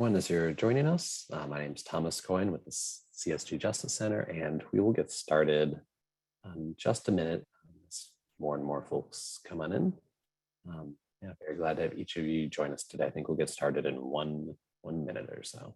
Everyone, as you're joining us, my name is Thomas Coyne with the CSG Justice Center, and we will get started in just a minute as more and more folks come on in. Very glad to have each of you join us today. I think we'll get started in one minute or so.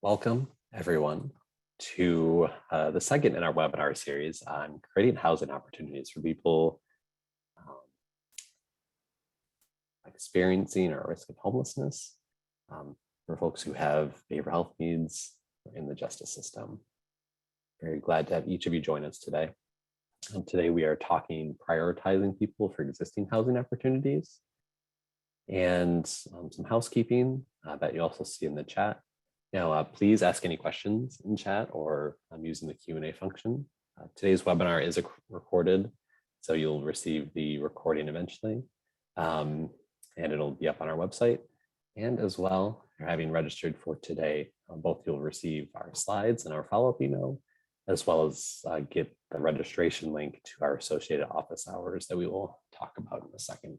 Welcome, everyone, to the second in our webinar series on creating housing opportunities for people experiencing or at risk of homelessness, for folks who have behavioral health needs in the justice system. Very glad to have each of you join us today. Today we are talking prioritizing people for existing housing opportunities and some housekeeping that you also see in the chat. Now, please ask any questions in chat or using the Q&A function. Today's webinar is recorded, so you'll receive the recording eventually, and it'll be up on our website. And as well, if you're having registered for today, both you'll receive our slides and our follow-up email, as well as get the registration link to our associated office hours that we will talk about in a second.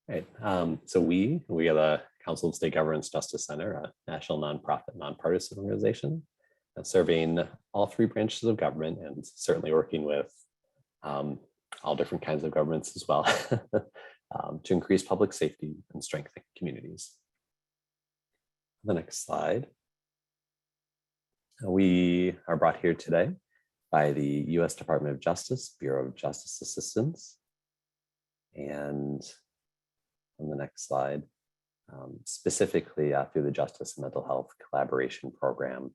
Right. So we are the Council of State Governments Justice Center, a national nonprofit, nonpartisan organization serving all three branches of government and certainly working with all different kinds of governments as well to increase public safety and strengthen communities. The next slide. We are brought here today by the U.S. Department of Justice, Bureau of Justice Assistance, and on the next slide, specifically through the Justice and Mental Health Collaboration Program,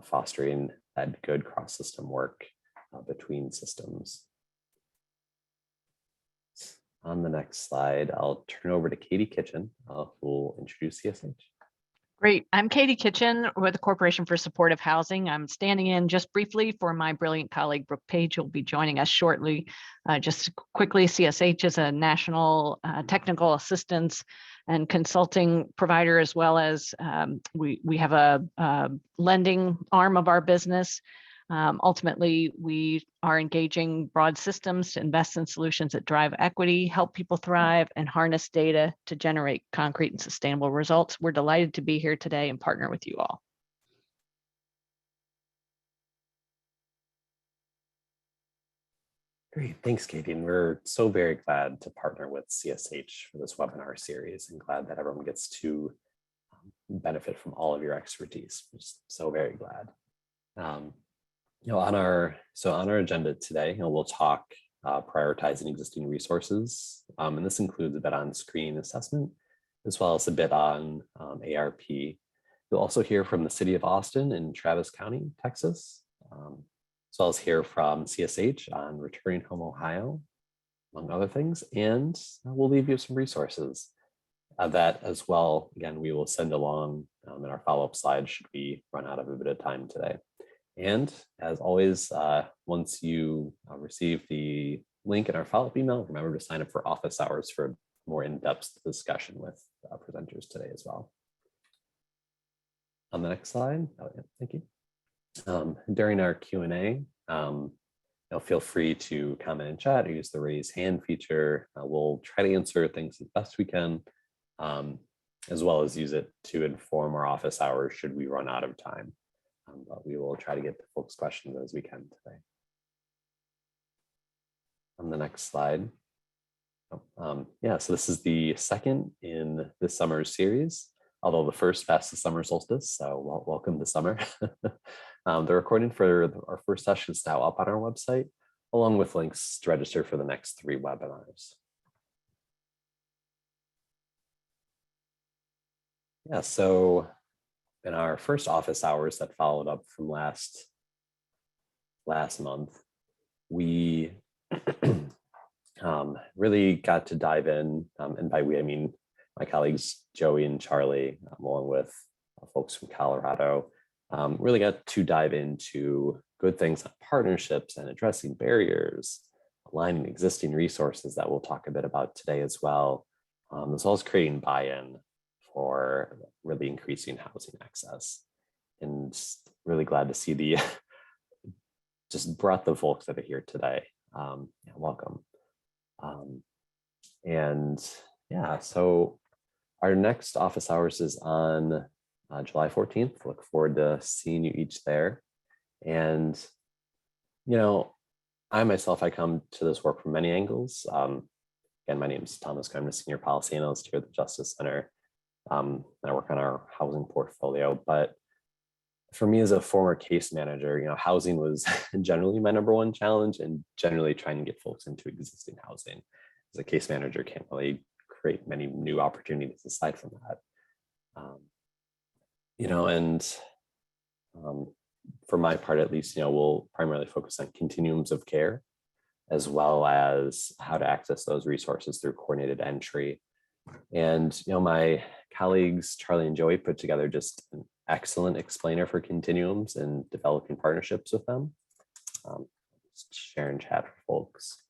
fostering that good cross-system work between systems. On the next slide, I'll turn over to Katie Kitchen, who will introduce CSH. Great. I'm Katie Kitchen with the Corporation for Supportive Housing. I'm standing in just briefly for my brilliant colleague, Brooke Page, who will be joining us shortly. Just quickly, CSH is a national technical assistance and consulting provider, as well as we have a lending arm of our business. Ultimately, we are engaging broad systems to invest in solutions that drive equity, help people thrive, and harness data to generate concrete and sustainable results. We're delighted to be here today and partner with you all. Great, thanks, Katie. And we're so very glad to partner with CSH for this webinar series and glad that everyone gets to benefit from all of your expertise. We're just so very glad. On our agenda today, we'll talk prioritizing existing resources, and this includes a bit on screening assessment, as well as a bit on ARP. You'll also hear from the City of Austin in Travis County, Texas, as well as hear from CSH on Returning Home Ohio, among other things, and we'll leave you some resources that as well, again, we will send along in our follow-up slides should we run out of a bit of time today. And as always, once you receive the link in our follow-up email, remember to sign up for office hours for a more in-depth discussion with presenters today as well. On the next slide, thank you. During our Q&A, feel free to comment in chat or use the raise hand feature. We'll try to answer things as best we can, as well as use it to inform our office hours should we run out of time. But we will try to get to folks' questions as we can today. On the next slide. So this is the second in this summer's series, although the first past the summer solstice, so welcome to summer. The recording for our first session is now up on our website. along with links to register for the next 3 webinars. Yeah, so in our first office hours that followed up from last month, we really got to dive in, and by we, I mean my colleagues, Joey and Charlie, along with folks from Colorado, really got to dive into good things like partnerships and addressing barriers, aligning existing resources that we'll talk a bit about today as well as creating buy-in for really increasing housing access. And really glad to see the just breadth of folks that are here today. Yeah, welcome. And yeah, so our next office hours is on July 14th. Look forward to seeing you each there. And, you know, I myself, I come to this work from many angles. Again, my name is Thomas. I'm a senior policy analyst here at the Justice Center. And I work on our housing portfolio. But for me as a former case manager, you know, housing was generally my #1 challenge, and generally trying to get folks into existing housing. As a case manager, can't really create many new opportunities aside from that. You know, and for my part, at least, you know, we'll primarily focus on continuums of care, as well as how to access those resources through coordinated entry. And, you know, my colleagues, Charlie and Joey, put together just an excellent explainer for continuums and developing partnerships with them. Just share and chat for folks.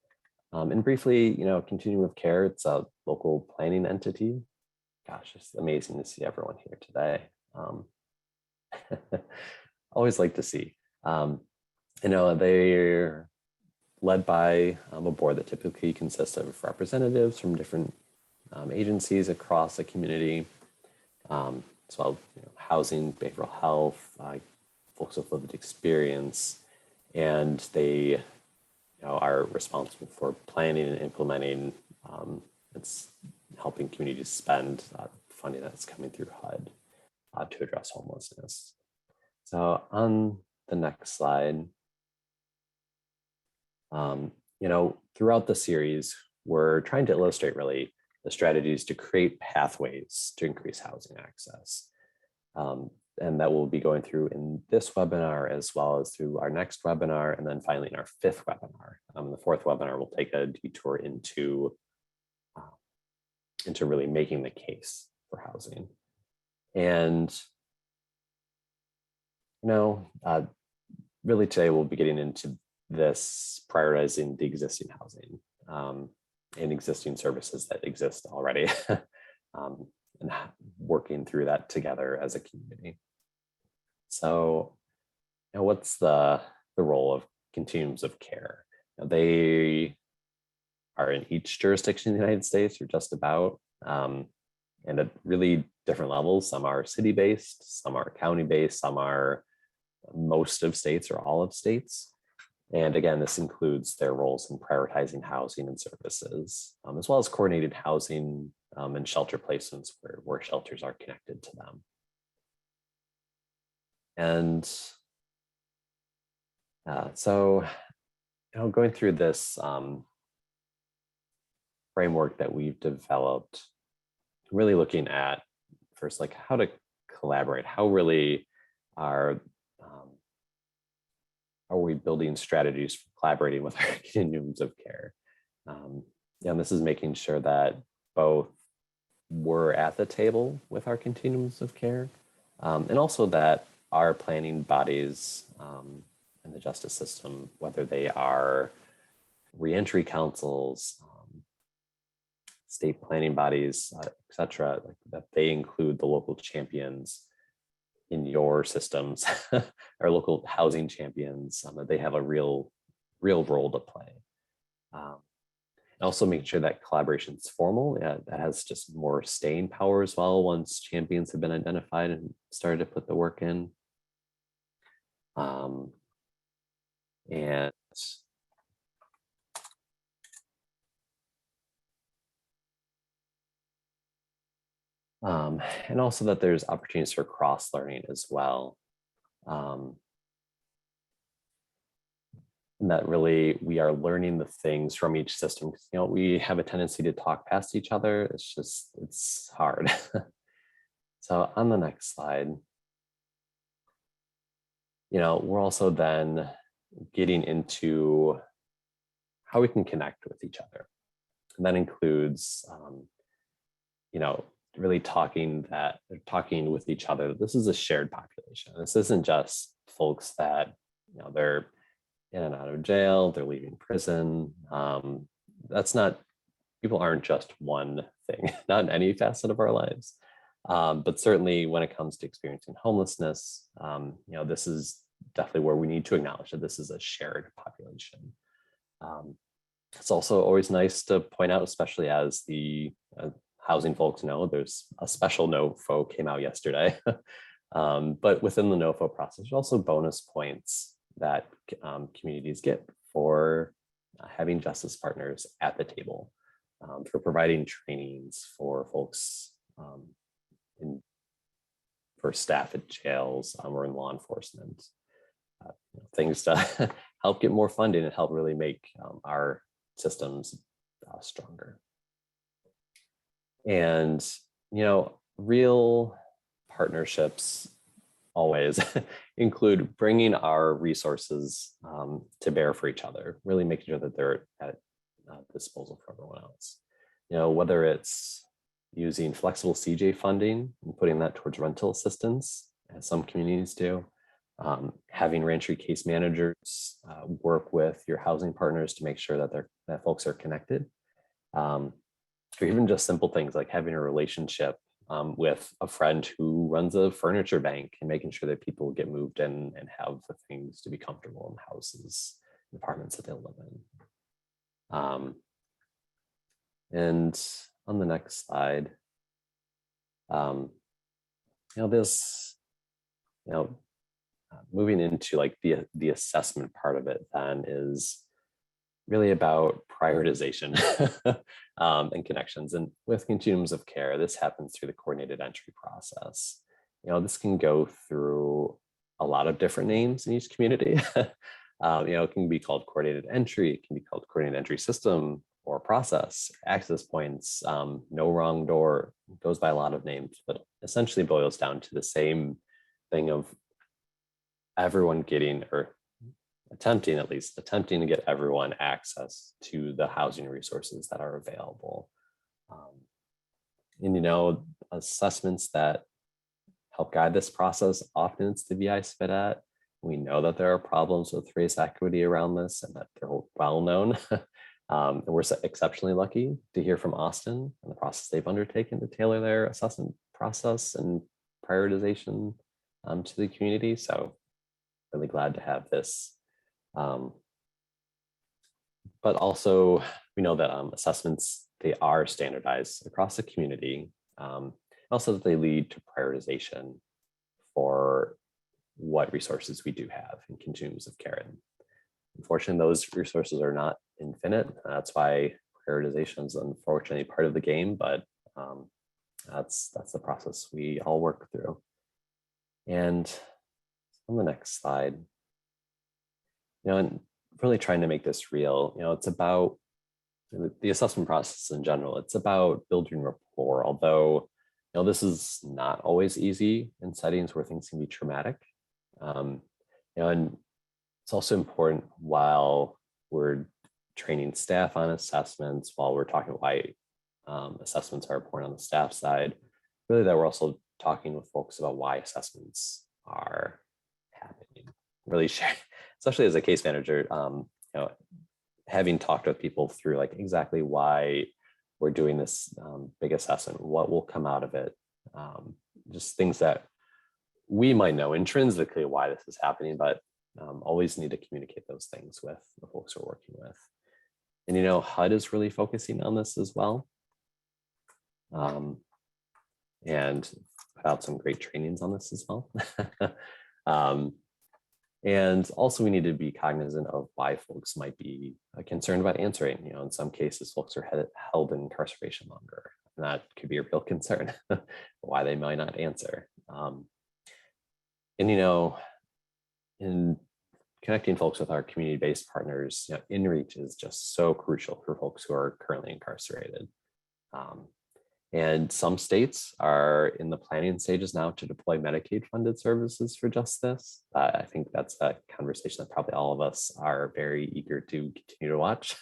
And briefly, you know, Continuum of Care, it's a local planning entity. Gosh, it's amazing to see everyone here today. Always like to see. You know, they're led by a board that typically consists of representatives from different agencies across the community, as well, you know, housing, behavioral health, folks with lived experience, and they, you know, are responsible for planning and implementing. It's helping communities spend funding that's coming through HUD to address homelessness. So on the next slide, you know, throughout the series, we're trying to illustrate really the strategies to create pathways to increase housing access. And that we'll be going through in this webinar, as well as through our next webinar, and then finally in our 5th webinar. The 4th webinar will take a detour into really making the case for housing. And, you know, really today we'll be getting into this prioritizing the existing housing and existing services that exist already, and working through that together as a community. So, you know, what's the role of continuums of care? You know, they are in each jurisdiction in the United States, or just about, and at really different levels. Some are city-based, some are county-based, some are most of states or all of states. And again, this includes their roles in prioritizing housing and services, as well as coordinated housing and shelter placements where shelters are connected to them. And so, you know, going through this framework that we've developed, really looking at first, like how to collaborate, how really are we building strategies for collaborating with our continuums of care? And this is making sure that both we're at the table with our continuums of care, and also that our planning bodies in the justice system, whether they are reentry councils, state planning bodies, et cetera, like that they include the local champions in your systems, or local housing champions, that they have a real role to play. Also making sure that collaboration is formal. That has just more staying power as well once champions have been identified and started to put the work in. And also that there's opportunities for cross-learning as well. and that really we are learning the things from each system. We have a tendency to talk past each other. It's hard. So on the next slide, we're also then getting into how we can connect with each other. And that includes, really talking with each other. This is a shared population. This isn't just folks that, they're in and out of jail, they're leaving prison. People aren't just one thing, not in any facet of our lives. But certainly when it comes to experiencing homelessness, this is definitely where we need to acknowledge that this is a shared population. It's also always nice to point out, especially as the housing folks know, there's a special NOFO came out yesterday. But within the NOFO process, there's also bonus points that communities get for having justice partners at the table, for providing trainings for folks, for staff at jails or in law enforcement, things to help get more funding and help really make our systems stronger. And, real partnerships always include bringing our resources to bear for each other, really making sure that they're at disposal for everyone else. Whether it's using flexible CJ funding and putting that towards rental assistance, as some communities do, having reentry case managers work with your housing partners to make sure that folks are connected, or even just simple things like having a relationship with a friend who runs a furniture bank and making sure that people get moved in and have the things to be comfortable in houses, apartments that they'll live in. And on the next slide, moving into like the assessment part of it then is really about prioritization and connections. And with Continuums of Care, this happens through the coordinated entry process. This can go through a lot of different names in each community. It can be called coordinated entry, it can be called coordinated entry system or process, access points, no wrong door, goes by a lot of names, but essentially boils down to the same thing of everyone getting, or attempting to get everyone access to the housing resources that are available. And assessments that help guide this process, often it's the VI spit at. We know that there are problems with race equity around this and that they're well known. And we're exceptionally lucky to hear from Austin and the process they've undertaken to tailor their assessment process and prioritization to the community. So really glad to have this. But also we know that assessments, they are standardized across the community. Also that they lead to prioritization for what resources we do have in Continuums of Care. Unfortunately, those resources are not infinite. That's why prioritization is unfortunately part of the game, but that's the process we all work through. And on the next slide, and really trying to make this real, it's about the assessment process in general. It's about building rapport, although this is not always easy in settings where things can be traumatic. And it's also important while we're training staff on assessments, while we're talking why assessments are important on the staff side, really that we're also talking with folks about why assessments are happening. Really share, especially as a case manager, having talked with people through like exactly why we're doing this big assessment, what will come out of it, just things that we might know intrinsically why this is happening, but always need to communicate those things with the folks we're working with. And HUD is really focusing on this as well, and put out some great trainings on this as well. And also we need to be cognizant of why folks might be concerned about answering. In some cases, folks are held in incarceration longer, and that could be a real concern why they might not answer. And in connecting folks with our community-based partners, in reach is just so crucial for folks who are currently incarcerated. And some states are in the planning stages now to deploy Medicaid funded services for just this. I think that's a conversation that probably all of us are very eager to continue to watch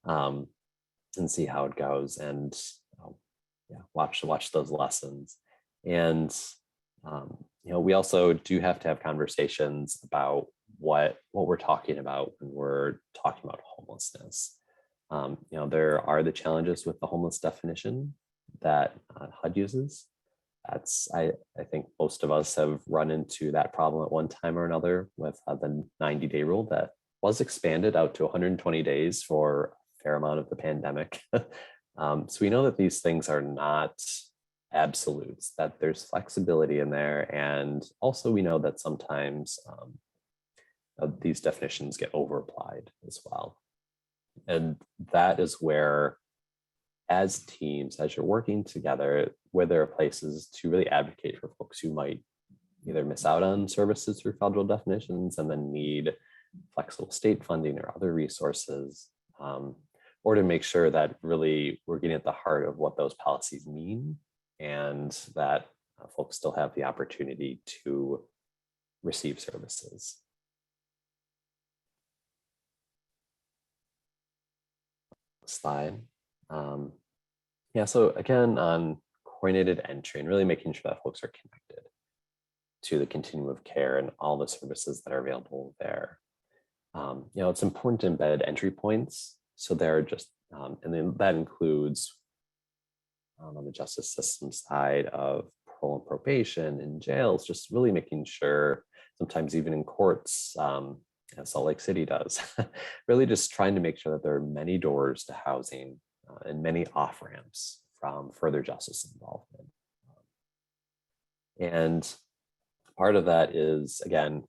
and see how it goes, and watch those lessons. And we also do have to have conversations about what we're talking about when we're talking about homelessness. There are the challenges with the homeless definition that HUD uses. I think most of us have run into that problem at one time or another with the 90-day rule that was expanded out to 120 days for a fair amount of the pandemic. So we know that these things are not absolutes, that there's flexibility in there. And also we know that sometimes these definitions get over-applied as well. And that is where, as teams, as you're working together, where there are places to really advocate for folks who might either miss out on services through federal definitions and then need flexible state funding or other resources, or to make sure that really we're getting at the heart of what those policies mean, and that folks still have the opportunity to receive services. Slide. So again, on coordinated entry and really making sure that folks are connected to the continuum of care and all the services that are available there. It's important to embed entry points. So there are just, and then that includes on the justice system side of parole and probation in jails, just really making sure, sometimes even in courts, as Salt Lake City does, really just trying to make sure that there are many doors to housing and many off-ramps from further justice involvement. And part of that is, again,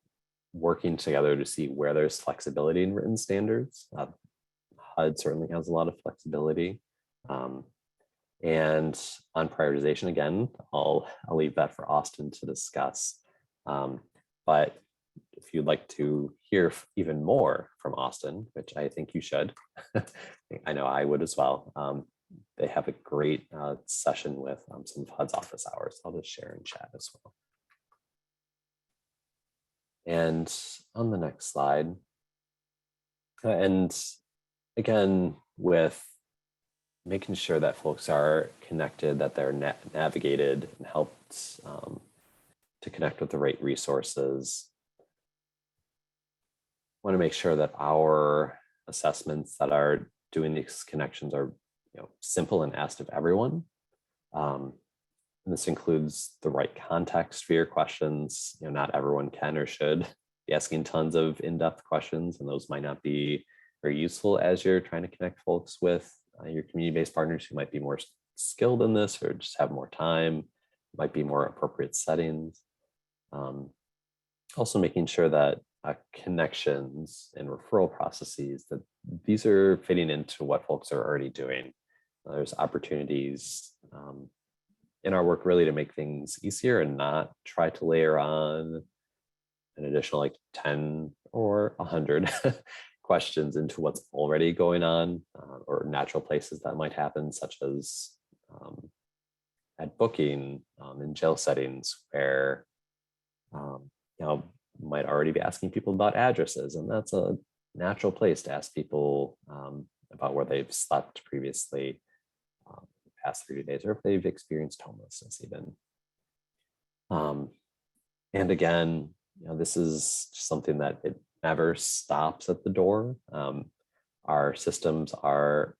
working together to see where there's flexibility in written standards. HUD certainly has a lot of flexibility. And on prioritization, again, I'll leave that for Austin to discuss. But if you'd like to hear even more from Austin, which I think you should, I know I would as well, they have a great session with some of HUD's office hours. I'll just share in chat as well. And on the next slide, and again, with making sure that folks are connected, that they're navigated and helped to connect with the right resources. Want to make sure that our assessments that are doing these connections are simple and asked of everyone. And this includes the right context for your questions. Not everyone can or should be asking tons of in-depth questions, and those might not be very useful as you're trying to connect folks with your community-based partners who might be more skilled in this or just have more time, might be more appropriate settings. Also making sure that connections and referral processes, that these are fitting into what folks are already doing. There's opportunities in our work really to make things easier and not try to layer on an additional 10 or 100 questions into what's already going on, or natural places that might happen, such as at booking in jail settings where might already be asking people about addresses, and that's a natural place to ask people about where they've slept previously the past 30 days, or if they've experienced homelessness even. And again, this is something that it never stops at the door. Our systems are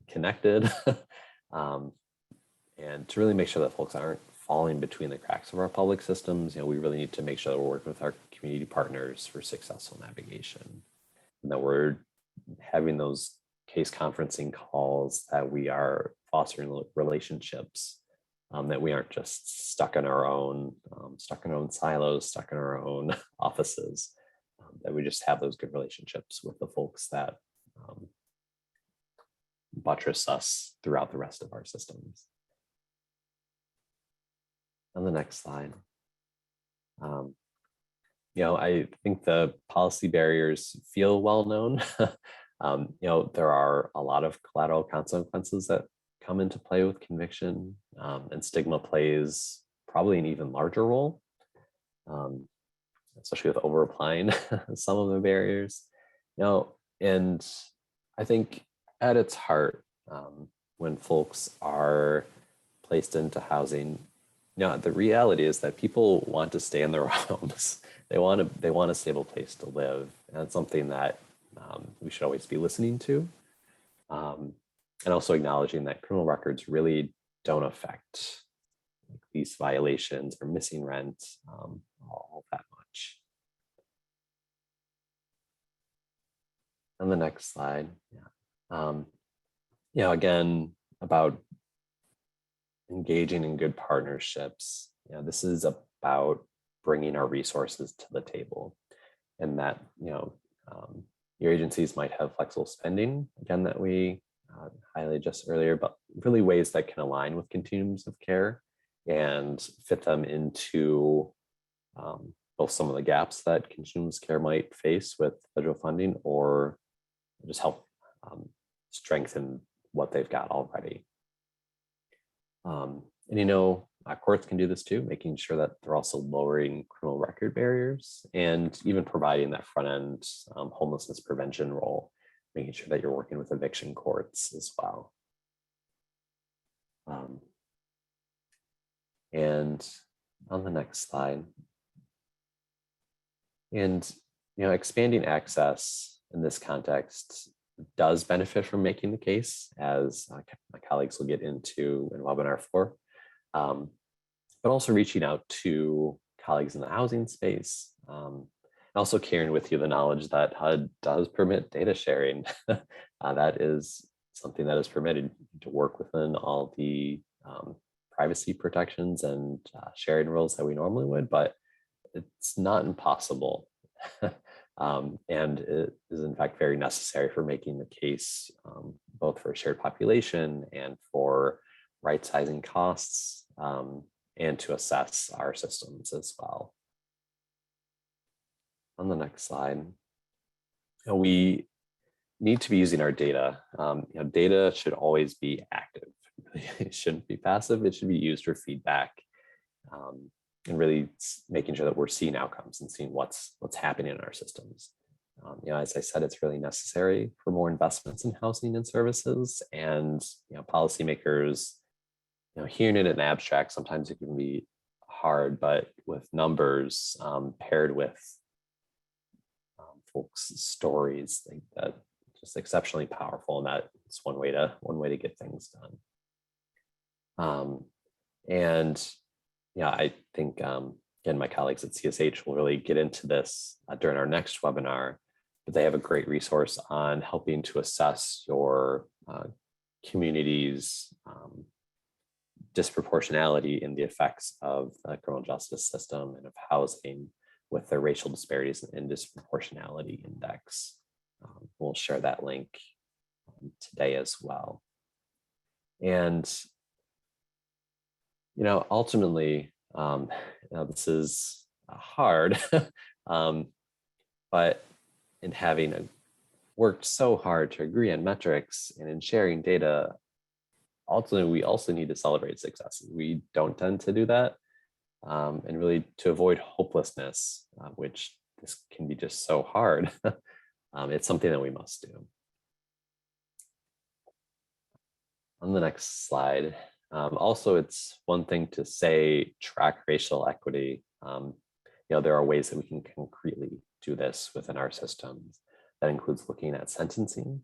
connected, and to really make sure that folks aren't falling between the cracks of our public systems, we really need to make sure that we're working with our community partners for successful navigation, and that we're having those case conferencing calls, that we are fostering relationships, that we aren't just stuck in our own silos, stuck in our own offices, that we just have those good relationships with the folks that buttress us throughout the rest of our systems. On the next slide. I think the policy barriers feel well known. There are a lot of collateral consequences that come into play with conviction, and stigma plays probably an even larger role, especially with over applying some of the barriers. And I think at its heart, when folks are placed into housing, the reality is that people want to stay in their homes. They want a stable place to live, and that's something that we should always be listening to, and also acknowledging that criminal records really don't affect lease violations or missing rent all that much. On the next slide, again, about engaging in good partnerships. This is about bringing our resources to the table, and that your agencies might have flexible spending, again, that we highlighted just earlier, but really ways that can align with continuums of care and fit them into both some of the gaps that continuums of care might face with federal funding, or just help strengthen what they've got already. Courts can do this too, making sure that they're also lowering criminal record barriers and even providing that front end homelessness prevention role, making sure that you're working with eviction courts as well. And on the next slide, and expanding access in this context does benefit from making the case, as my colleagues will get into in webinar 4, but also reaching out to colleagues in the housing space, and also carrying with you the knowledge that HUD does permit data sharing. That is something that is permitted to work within all the privacy protections and sharing rules that we normally would, but it's not impossible. And it is in fact very necessary for making the case, both for shared population and for right-sizing costs, and to assess our systems as well. On the next slide, we need to be using our data. Data should always be active. It shouldn't be passive. It should be used for feedback, and really making sure that we're seeing outcomes and seeing what's happening in our systems. As I said, it's really necessary for more investments in housing and services, and policymakers, hearing it in abstract, sometimes it can be hard, but with numbers paired with folks' stories, I think that just exceptionally powerful, and that's one way to get things done. I think again, my colleagues at CSH will really get into this during our next webinar, but they have a great resource on helping to assess your community's disproportionality in the effects of the criminal justice system and of housing with their racial disparities and disproportionality index. We'll share that link today as well. And ultimately, this is hard, but in having worked so hard to agree on metrics and in sharing data, ultimately, we also need to celebrate successes. We don't tend to do that, and really to avoid hopelessness, which this can be just so hard. It's something that we must do. On the next slide, also, it's one thing to say track racial equity. There are ways that we can concretely do this within our systems. That includes looking at sentencing.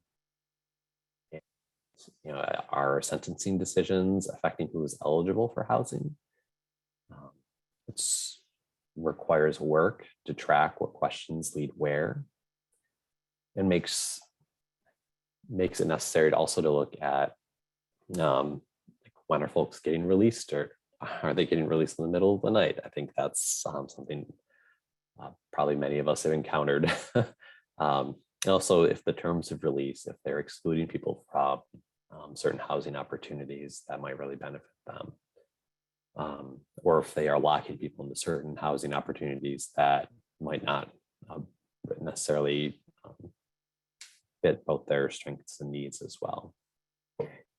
Are sentencing decisions affecting who is eligible for housing? It requires work to track what questions lead where, and makes it necessary to also to look at when are folks getting released, or are they getting released in the middle of the night? I think that's something probably many of us have encountered. And also, if the terms of release, if they're excluding people from certain housing opportunities, that might really benefit them. Or if they are locking people into certain housing opportunities that might not necessarily fit both their strengths and needs as well.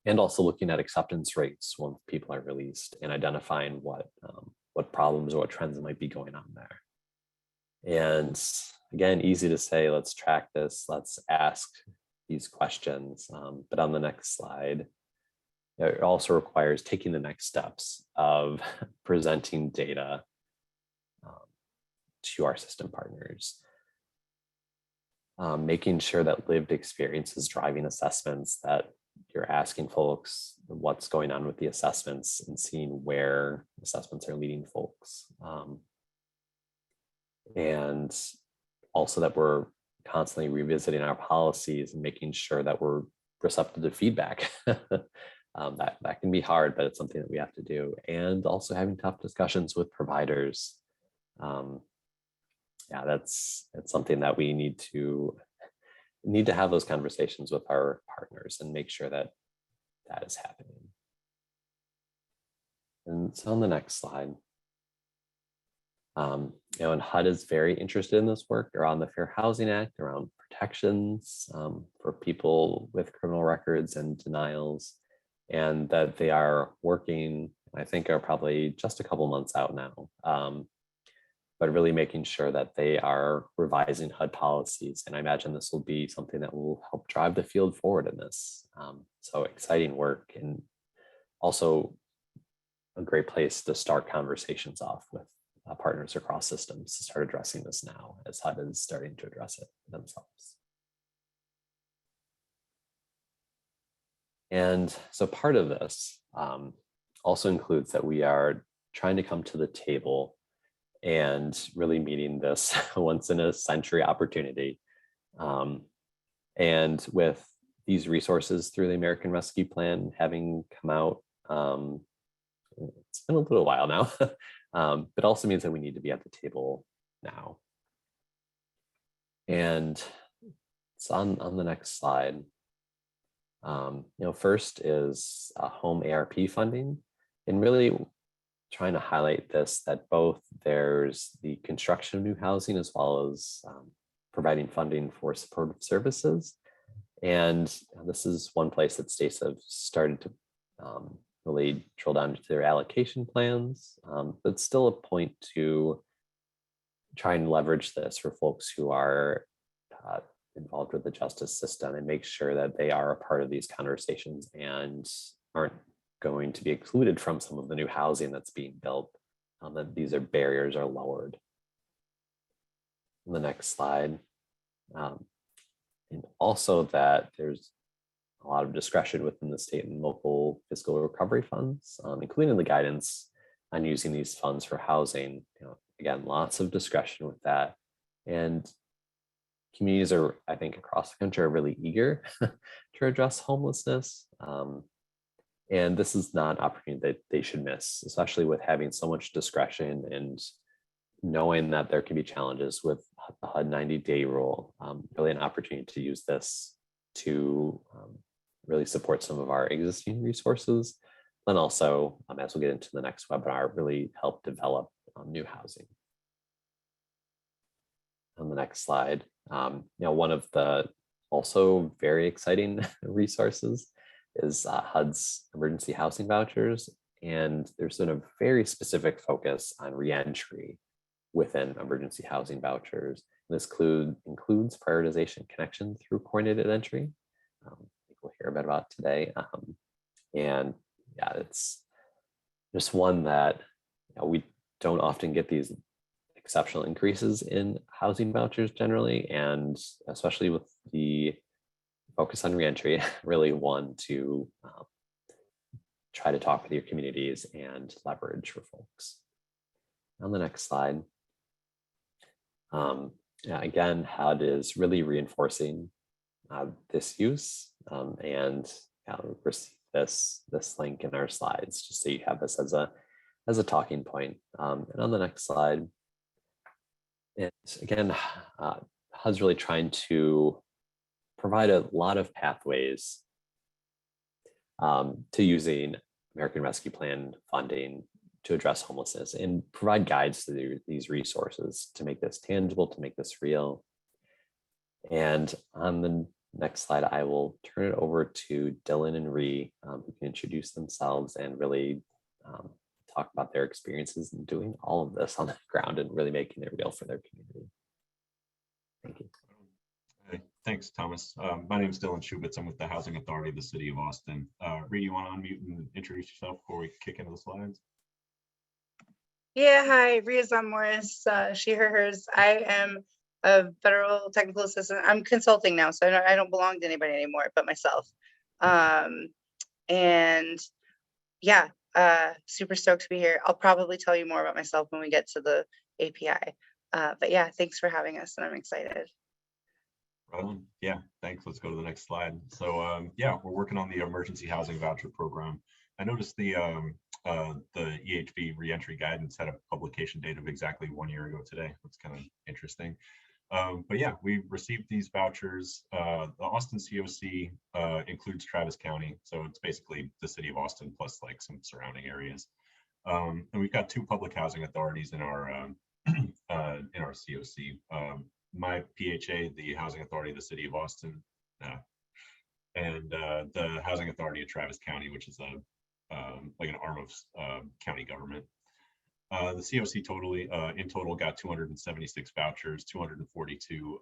And also looking at acceptance rates when people are released and identifying what problems or what trends might be going on there. And again, easy to say, let's track this, let's ask these questions. But on the next slide, it also requires taking the next steps of presenting data to our system partners. Making sure that lived experience is driving assessments, that you're asking folks what's going on with the assessments and seeing where assessments are leading folks. And also that we're constantly revisiting our policies and making sure that we're receptive to feedback. That can be hard, but it's something that we have to do. And also having tough discussions with providers. It's something that we need to have those conversations with our partners and make sure that that is happening. And so on the next slide, and HUD is very interested in this work around the Fair Housing Act, around protections for people with criminal records and denials, and that they are working, I think are probably just a couple months out now, but really making sure that they are revising HUD policies. And I imagine this will be something that will help drive the field forward in this. So exciting work, and also a great place to start conversations off with partners across systems to start addressing this now, as HUD is starting to address it themselves. And so part of this also includes that we are trying to come to the table and really meeting this once in a century opportunity. And with these resources through the American Rescue Plan having come out, it's been a little while now, but also means that we need to be at the table now. And it's on the next slide. First is home ARP funding, and really trying to highlight this, that both there's the construction of new housing as well as providing funding for supportive services. And this is one place that states have started to really drill down into their allocation plans, but still a point to try and leverage this for folks who are involved with the justice system and make sure that they are a part of these conversations and aren't going to be excluded from some of the new housing that's being built, that these barriers are lowered. On the next slide. And also that there's a lot of discretion within the state and local fiscal recovery funds, including the guidance on using these funds for housing. Again, lots of discretion with that. And communities are, I think, across the country are really eager to address homelessness. And this is not an opportunity that they should miss, especially with having so much discretion and knowing that there can be challenges with the HUD 90-day rule. Really an opportunity to use this to really support some of our existing resources, and also, as we'll get into the next webinar, really help develop new housing. On the next slide, one of the also very exciting resources is HUD's emergency housing vouchers. And there's been a very specific focus on reentry within emergency housing vouchers. This includes prioritization connection through coordinated entry. I think we'll hear a bit about today. And yeah, it's just one that we don't often get these exceptional increases in housing vouchers generally, and especially with the focus on reentry, really one to try to talk with your communities and leverage for folks. On the next slide, again, HUD is really reinforcing this use, and receive this link in our slides just so you have this as a talking point. And on the next slide, and again, HUD's really trying to provide a lot of pathways to using American Rescue Plan funding to address homelessness and provide guides to these resources to make this tangible, to make this real. And on the next slide, I will turn it over to Dylan and Ree, who can introduce themselves and really talk about their experiences in doing all of this on the ground and really making it real for their community. Thank you. Hey, thanks, Thomas. My name is Dylan Schubitz. I'm with the Housing Authority of the City of Austin. Ree, you want to unmute and introduce yourself before we kick into the slides? Yeah, hi, Ria Morris, she, her, hers. I am a federal technical assistant. I'm consulting now, so I don't belong to anybody anymore but myself. And yeah, super stoked to be here. I'll probably tell you more about myself when we get to the API. But yeah, thanks for having us, and I'm excited. Yeah, thanks. Let's go to the next slide. So yeah, we're working on the emergency housing voucher program. I noticed the EHV reentry guidance had a publication date of exactly 1 year ago today. That's kind of interesting. But yeah, we received these vouchers. The Austin COC includes Travis County, so it's basically the city of Austin plus like some surrounding areas. And we've got 2 public housing authorities in our COC. My PHA, the Housing Authority of the City of Austin, and the Housing Authority of Travis County, which is like an arm of county government. The COC in total got 276 vouchers. 242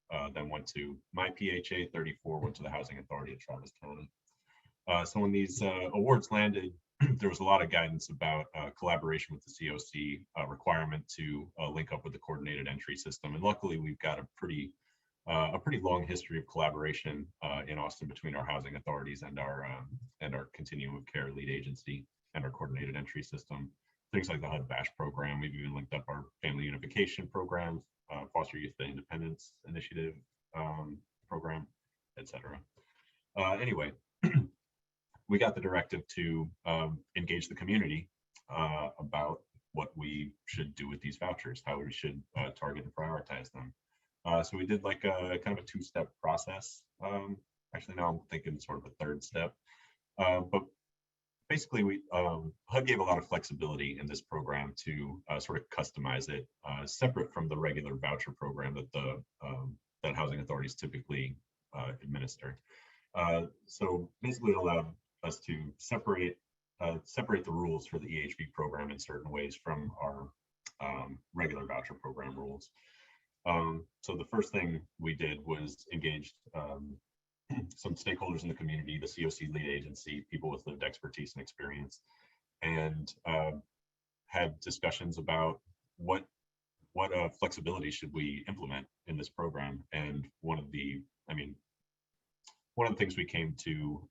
of them went to my PHA, 34 went to the Housing Authority of Travis County. So when these awards landed, there was a lot of guidance about collaboration with the COC, requirement to link up with the coordinated entry system. And luckily, we've got a pretty long history of collaboration in Austin between our housing authorities and our Continuum of Care lead agency and our coordinated entry system. Things like the HUD BASH program. We've even linked up our family unification program, Foster Youth to Independence Initiative program, etc. Anyway, we got the directive to engage the community about what we should do with these vouchers, how we should target and prioritize them. So we did like a kind of a 2-step process. Actually, now I'm thinking sort of a 3rd step. But basically, HUD gave a lot of flexibility in this program to sort of customize it, separate from the regular voucher program that that housing authorities typically administer. So basically, it allowed us to separate the rules for the EHV program in certain ways from our regular voucher program rules. So the first thing we did was engage some stakeholders in the community, the COC lead agency, people with lived expertise and experience, and had discussions about what flexibility should we implement in this program. And one of the things we came to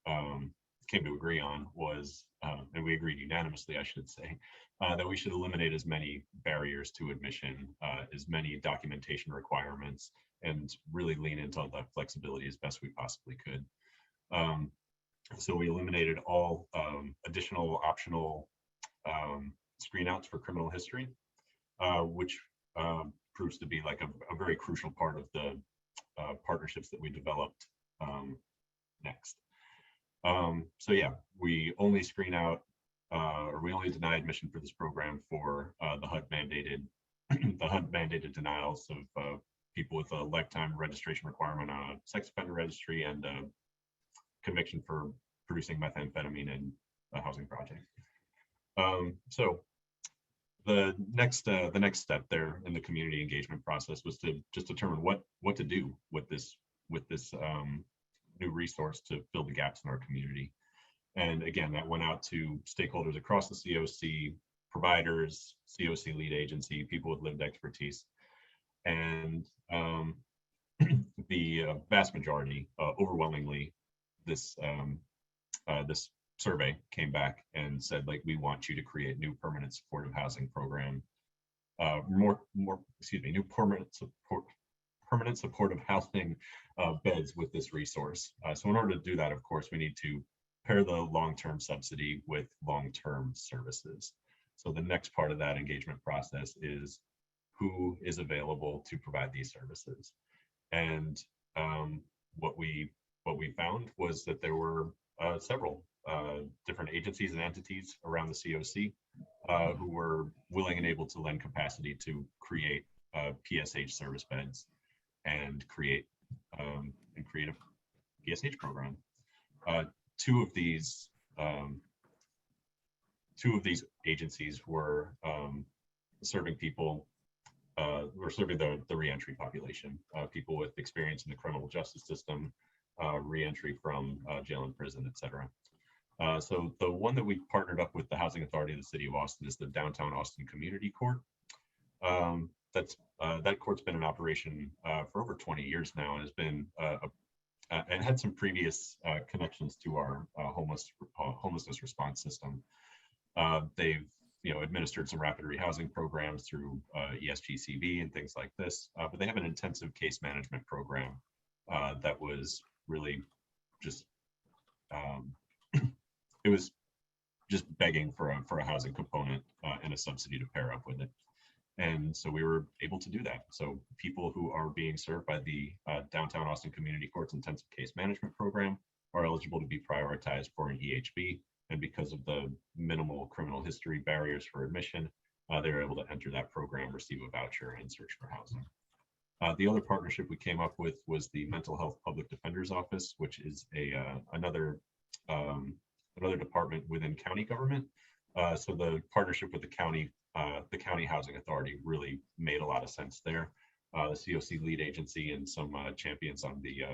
agree on was, and we agreed unanimously, I should say, that we should eliminate as many barriers to admission, as many documentation requirements, and really lean into the flexibility as best we possibly could. So we eliminated all additional optional screen outs for criminal history, which proves to be like a very crucial part of the partnerships that we developed next. So yeah, we only screen out or we only deny admission for this program for the HUD mandated denials of people with a lifetime registration requirement on a sex offender registry and conviction for producing methamphetamine in a housing project. So the next step there in the community engagement process was to just determine what to do with this new resource to fill the gaps in our community. And again, that went out to stakeholders across the COC, providers, COC lead agency, people with lived expertise. And the vast majority, overwhelmingly, this survey came back and said, like, we want you to create new permanent supportive housing program, new permanent supportive housing beds with this resource. So in order to do that, of course, we need to pair the long-term subsidy with long-term services. So the next part of that engagement process is who is available to provide these services. And what we found was that there were several different agencies and entities around the COC who were willing and able to lend capacity to create PSH service beds and create a PSH program. Two of these agencies were serving people, were serving the reentry population, people with experience in the criminal justice system, reentry from jail and prison, etc. So the one that we partnered up with the Housing Authority of the City of Austin is the Downtown Austin Community Court. That court's been in operation for over 20 years now, and has been and had some previous connections to our homelessness response system. They've administered some rapid rehousing programs through ESGCV and things like this, but they have an intensive case management program that was really just it was just begging for a housing component and a subsidy to pair up with it. And so we were able to do that. So people who are being served by the Downtown Austin Community Court's intensive case management program are eligible to be prioritized for an EHB. And because of the minimal criminal history barriers for admission, they're able to enter that program, receive a voucher, and search for housing. The other partnership we came up with was the Mental Health Public Defender's Office, which is another department within county government. So the partnership with the county housing authority really made a lot of sense there. The COC lead agency and some champions on the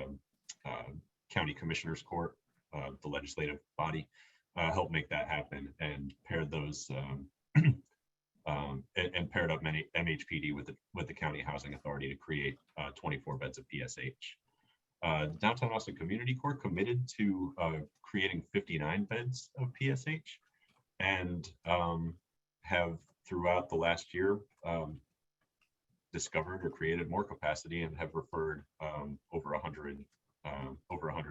county commissioners court, the legislative body, helped make that happen and paired those and paired up many MHPD with the county housing authority to create 24 beds of PSH. Downtown Austin Community Court committed to creating 59 beds of PSH, and have throughout the last year discovered or created more capacity and have referred over 100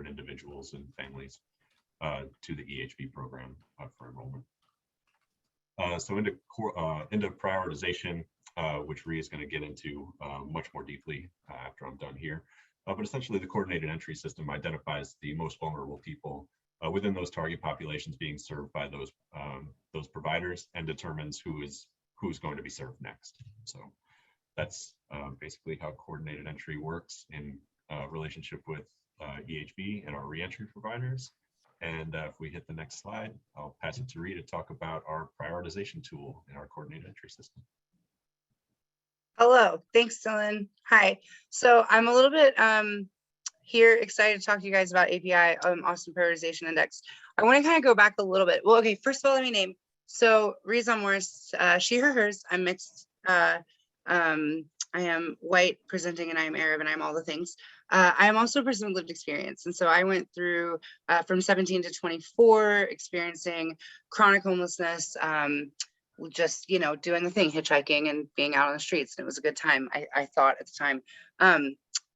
individuals and families to the EHB program for enrollment. So into prioritization, which Rhea is going to get into much more deeply after I'm done here. But essentially, the coordinated entry system identifies the most vulnerable people within those target populations being served by those providers, and determines who's going to be served next. So that's basically how coordinated entry works in relationship with EHB and our reentry providers. And if we hit the next slide, I'll pass it to Rhea to talk about our prioritization tool in our coordinated entry system. Hello, thanks, Dylan. Hi. So I'm a little bit here excited to talk to you guys about API Austin Prioritization Index. I want to kind of go back a little bit. Well, okay, first of all, let me name. So Rhea Morris, she, her, hers. I'm mixed. I am white presenting, and I'm Arab, and I'm all the things. I am also a person with lived experience. And so I went through from 17 to 24, experiencing chronic homelessness, just, doing the thing, hitchhiking and being out on the streets. And it was a good time, I thought at the time.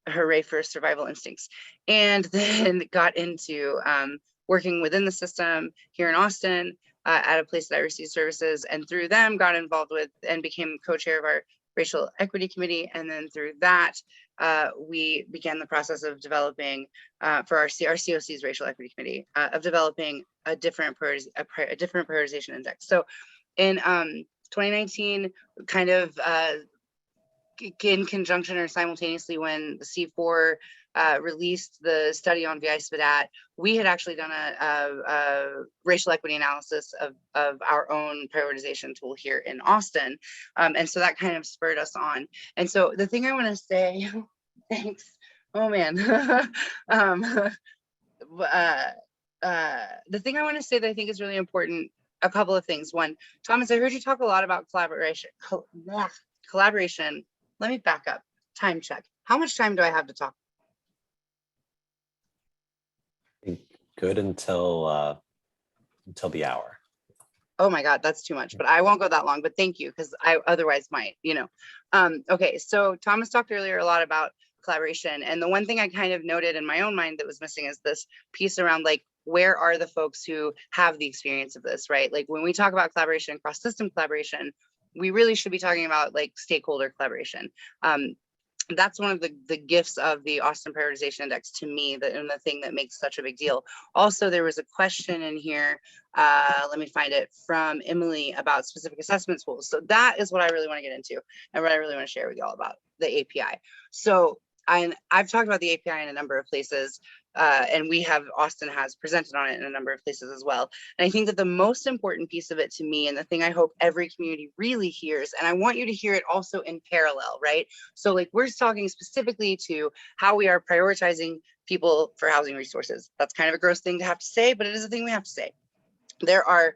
Hooray for survival instincts. And then got into working within the system here in Austin at a place that I received services, and through them got involved with and became co-chair of our racial equity committee. And then through that, we began the process of developing for our COC's racial equity committee of developing a different prioritization index. So in 2019, kind of in conjunction or simultaneously when the C4 released the study on VI-SPDAT, we had actually done a racial equity analysis of our own prioritization tool here in Austin. And so that kind of spurred us on. And so the thing I want to say, thanks, oh man. The thing I want to say that I think is really important, a couple of things. One, Thomas, I heard you talk a lot about collaboration. Collaboration. Let me back up. Time check. How much time do I have to talk? Good until the hour. Oh my God, that's too much, but I won't go that long, but thank you, because I otherwise might, Okay, so Thomas talked earlier a lot about collaboration. And the one thing I kind of noted in my own mind that was missing is this piece around, like, where are the folks who have the experience of this, right? Like when we talk about collaboration, cross-system collaboration, we really should be talking about like stakeholder collaboration. that's one of the gifts of the Austin Prioritization Index to me, and the thing that makes such a big deal. Also, there was a question in here, let me find it, from Emily about specific assessment tools. So that is what I really want to get into and what I really want to share with y'all about the API. So I've talked about the API in a number of places, and Austin has presented on it in a number of places as well. And I think that the most important piece of it to me, and the thing I hope every community really hears, and I want you to hear it also in parallel, right? So like we're talking specifically to how we are prioritizing people for housing resources. That's kind of a gross thing to have to say, but it is a thing we have to say. There are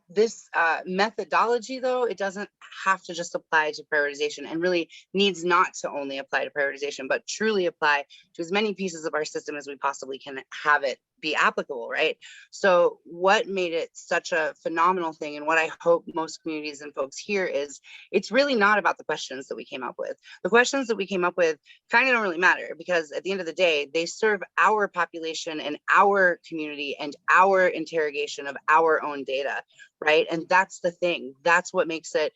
this methodology, though, it doesn't have to just apply to prioritization, and really needs not to only apply to prioritization, but truly apply to as many pieces of our system as we possibly can have it be applicable, right? So what made it such a phenomenal thing, and what I hope most communities and folks hear, is it's really not about the questions that we came up with. The questions that we came up with kind of don't really matter, because at the end of the day, they serve our population and our community and our interrogation of our own data, right? And that's the thing. That's what makes it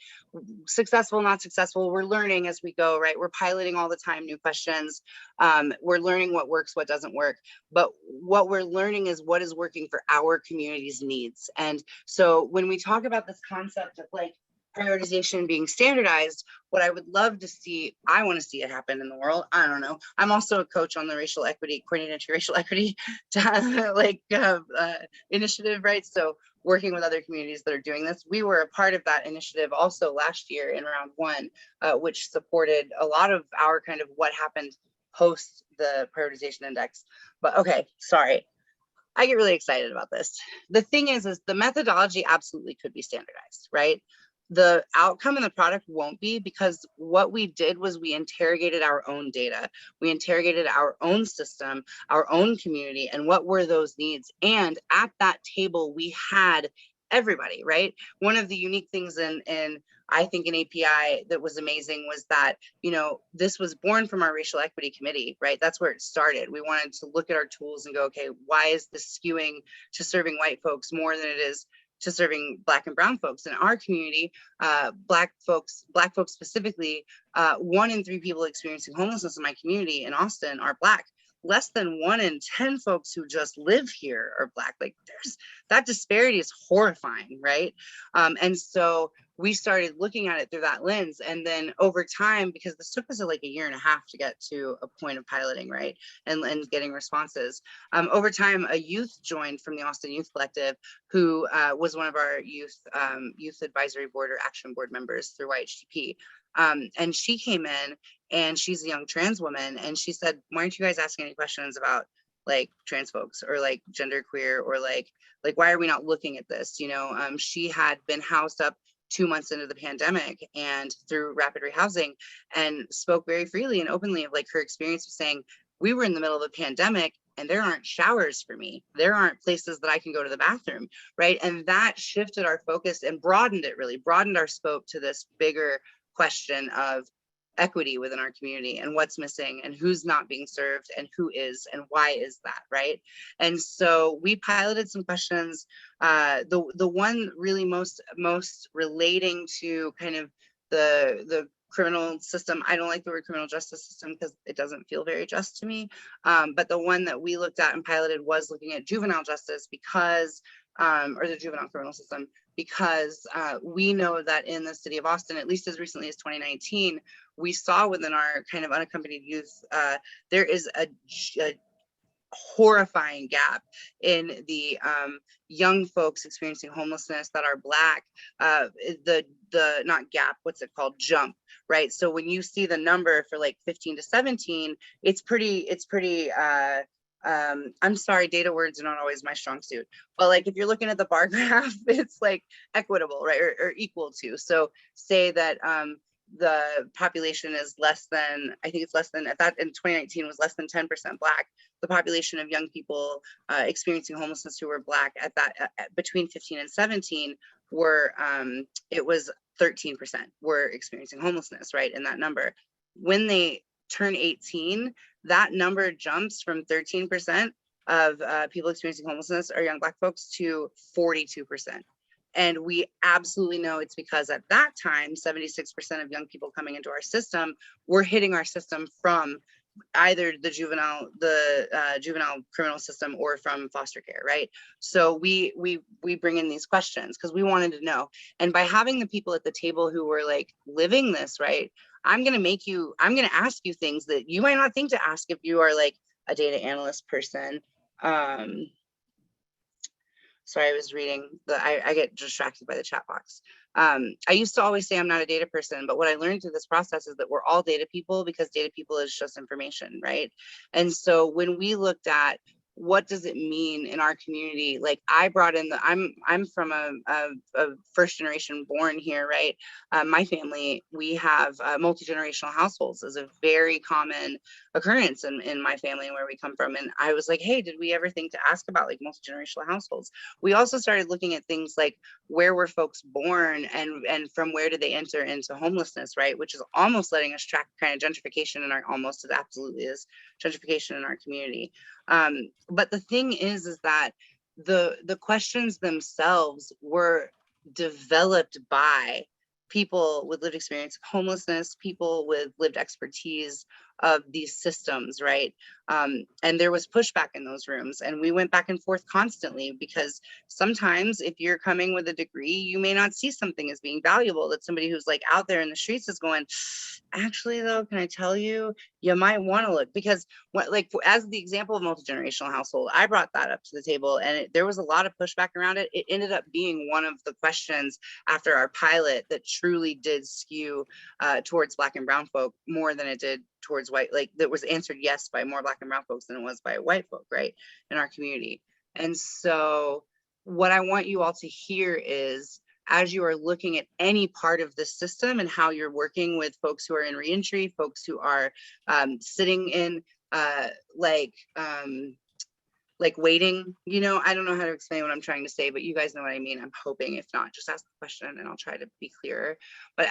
successful, not successful. We're learning as we go, right? We're piloting all the time new questions. We're learning what works, what doesn't work. But what we're learning is what is working for our community's needs. And so when we talk about this concept of like prioritization being standardized, what I would love to see, I want to see it happen in the world. I don't know. I'm also a coach on the racial equity, coordinated racial equity initiative, right? So working with other communities that are doing this. We were a part of that initiative also last year in round one, which supported a lot of our kind of what happened post the prioritization index. But okay, sorry. I get really excited about this. The thing is the methodology absolutely could be standardized, right? The outcome and the product won't be, because what we did was we interrogated our own data. We interrogated our own system, our own community, and what were those needs. And at that table, we had everybody, right? One of the unique things in I think an API that was amazing was that, you know, this was born from our racial equity committee, right? That's where it started. We wanted to look at our tools and go, okay, why is this skewing to serving white folks more than it is to serving Black and brown folks in our community? Black folks specifically, 1 in 3 people experiencing homelessness in my community in Austin are Black. Less than 1 in 10 folks who just live here are Black. Like that disparity is horrifying, right? And so we started looking at it through that lens. And then over time, because this took us like a year and a half to get to a point of piloting, right? And getting responses. Over time, a youth joined from the Austin Youth Collective, who was one of our youth advisory board or action board members through YHTP. And she came in, and she's a young trans woman, and she said, why aren't you guys asking any questions about like trans folks or like genderqueer, or like why are we not looking at this? You know, she had been housed up 2 months into the pandemic and through rapid rehousing, and spoke very freely and openly of like her experience of saying, we were in the middle of a pandemic and there aren't showers for me. There aren't places that I can go to the bathroom, right? And that shifted our focus and broadened our scope to this bigger question of equity within our community and what's missing and who's not being served and who is and why is that, right? And so we piloted some questions. The one really most relating to kind of the criminal system. I don't like the word criminal justice system because it doesn't feel very just to me. But the one that we looked at and piloted was looking at juvenile justice, because or the juvenile criminal system, because we know that in the city of Austin, at least as recently as 2019, we saw within our kind of unaccompanied youth, there is a horrifying gap in the young folks experiencing homelessness that are Black, the not gap, what's it called, jump, right? So when you see the number for like 15 to 17, it's pretty I'm sorry, data words are not always my strong suit, but like if you're looking at the bar graph, it's like equitable, right, or equal to. So say that the population is less than, I think it's less than, at that in 2019 was less than 10% Black. The population of young people experiencing homelessness who were Black at that between 15 and 17 were, it was 13% were experiencing homelessness, right, in that number. When they turn 18, that number jumps from 13% of people experiencing homelessness are young Black folks to 42%. And we absolutely know it's because at that time, 76% of young people coming into our system were hitting our system from either the juvenile criminal system or from foster care, right? So we bring in these questions because we wanted to know. And by having the people at the table who were like living this, right? I'm going to ask you things that you might not think to ask if you are like a data analyst person. Sorry, I was reading I get distracted by the chat box. I used to always say I'm not a data person, but what I learned through this process is that we're all data people because data people is just information, right? And so when we looked at what does it mean in our community, like I brought in I'm from a first generation born here, right? My family, we have multi-generational households is a very common occurrence in my family and where we come from. And I was like, hey, did we ever think to ask about like multi-generational households? We also started looking at things like where were folks born and from where did they enter into homelessness, right? Which is almost letting us track kind of gentrification in our, almost as absolutely is gentrification in our community. But the thing is that the questions themselves were developed by people with lived experience of homelessness, people with lived expertise of these systems, right? And there was pushback in those rooms, and we went back and forth constantly because sometimes if you're coming with a degree, you may not see something as being valuable that somebody who's like out there in the streets is going, actually though, can I tell you, you might want to look, because what, like as the example of multi-generational household, I brought that up to the table and there was a lot of pushback around it. It ended up being one of the questions after our pilot that truly did skew towards Black and brown folk more than it did towards white, like that was answered yes by more Black and brown folks than it was by white folk, right, in our community. And so what I want you all to hear is, as you are looking at any part of the system and how you're working with folks who are in reentry, folks who are sitting in like waiting, you know, I don't know how to explain what I'm trying to say, but you guys know what I mean. I'm hoping, if not, just ask the question and I'll try to be clearer. But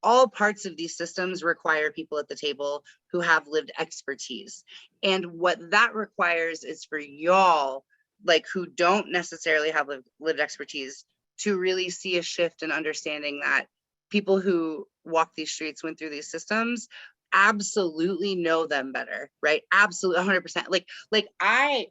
all parts of these systems require people at the table who have lived expertise. And what that requires is for y'all, like who don't necessarily have lived expertise, to really see a shift in understanding that people who walk these streets, went through these systems, absolutely know them better, right? Absolutely, 100%. Like I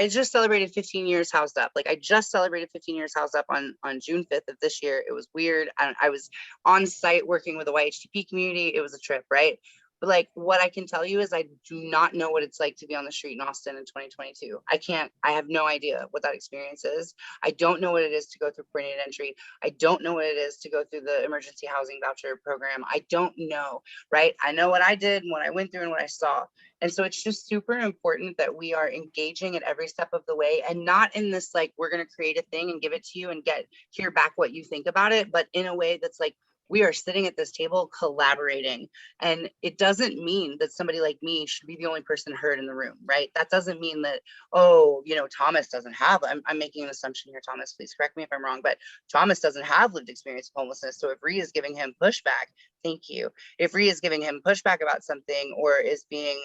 just celebrated 15 years housed up. Like I just celebrated 15 years housed up on June 5th of this year. It was weird. I was on site working with the YHTP community. It was a trip, right? But like what I can tell you is I do not know what it's like to be on the street in Austin in 2022. I have no idea what that experience is. I don't know what it is to go through coordinated entry. I don't know what it is to go through the emergency housing voucher program. I don't know, right? I know what I did and what I went through and what I saw. And so it's just super important that we are engaging at every step of the way, and not in this, like, we're going to create a thing and give it to you and hear back what you think about it, but in a way that's like, we are sitting at this table collaborating. And it doesn't mean that somebody like me should be the only person heard in the room, right? That doesn't mean that, oh, you know, Thomas doesn't have, I'm making an assumption here, Thomas, please correct me if I'm wrong, but Thomas doesn't have lived experience of homelessness. So if Rhea is giving him pushback, thank you. If Rhea is giving him pushback about something, or is being,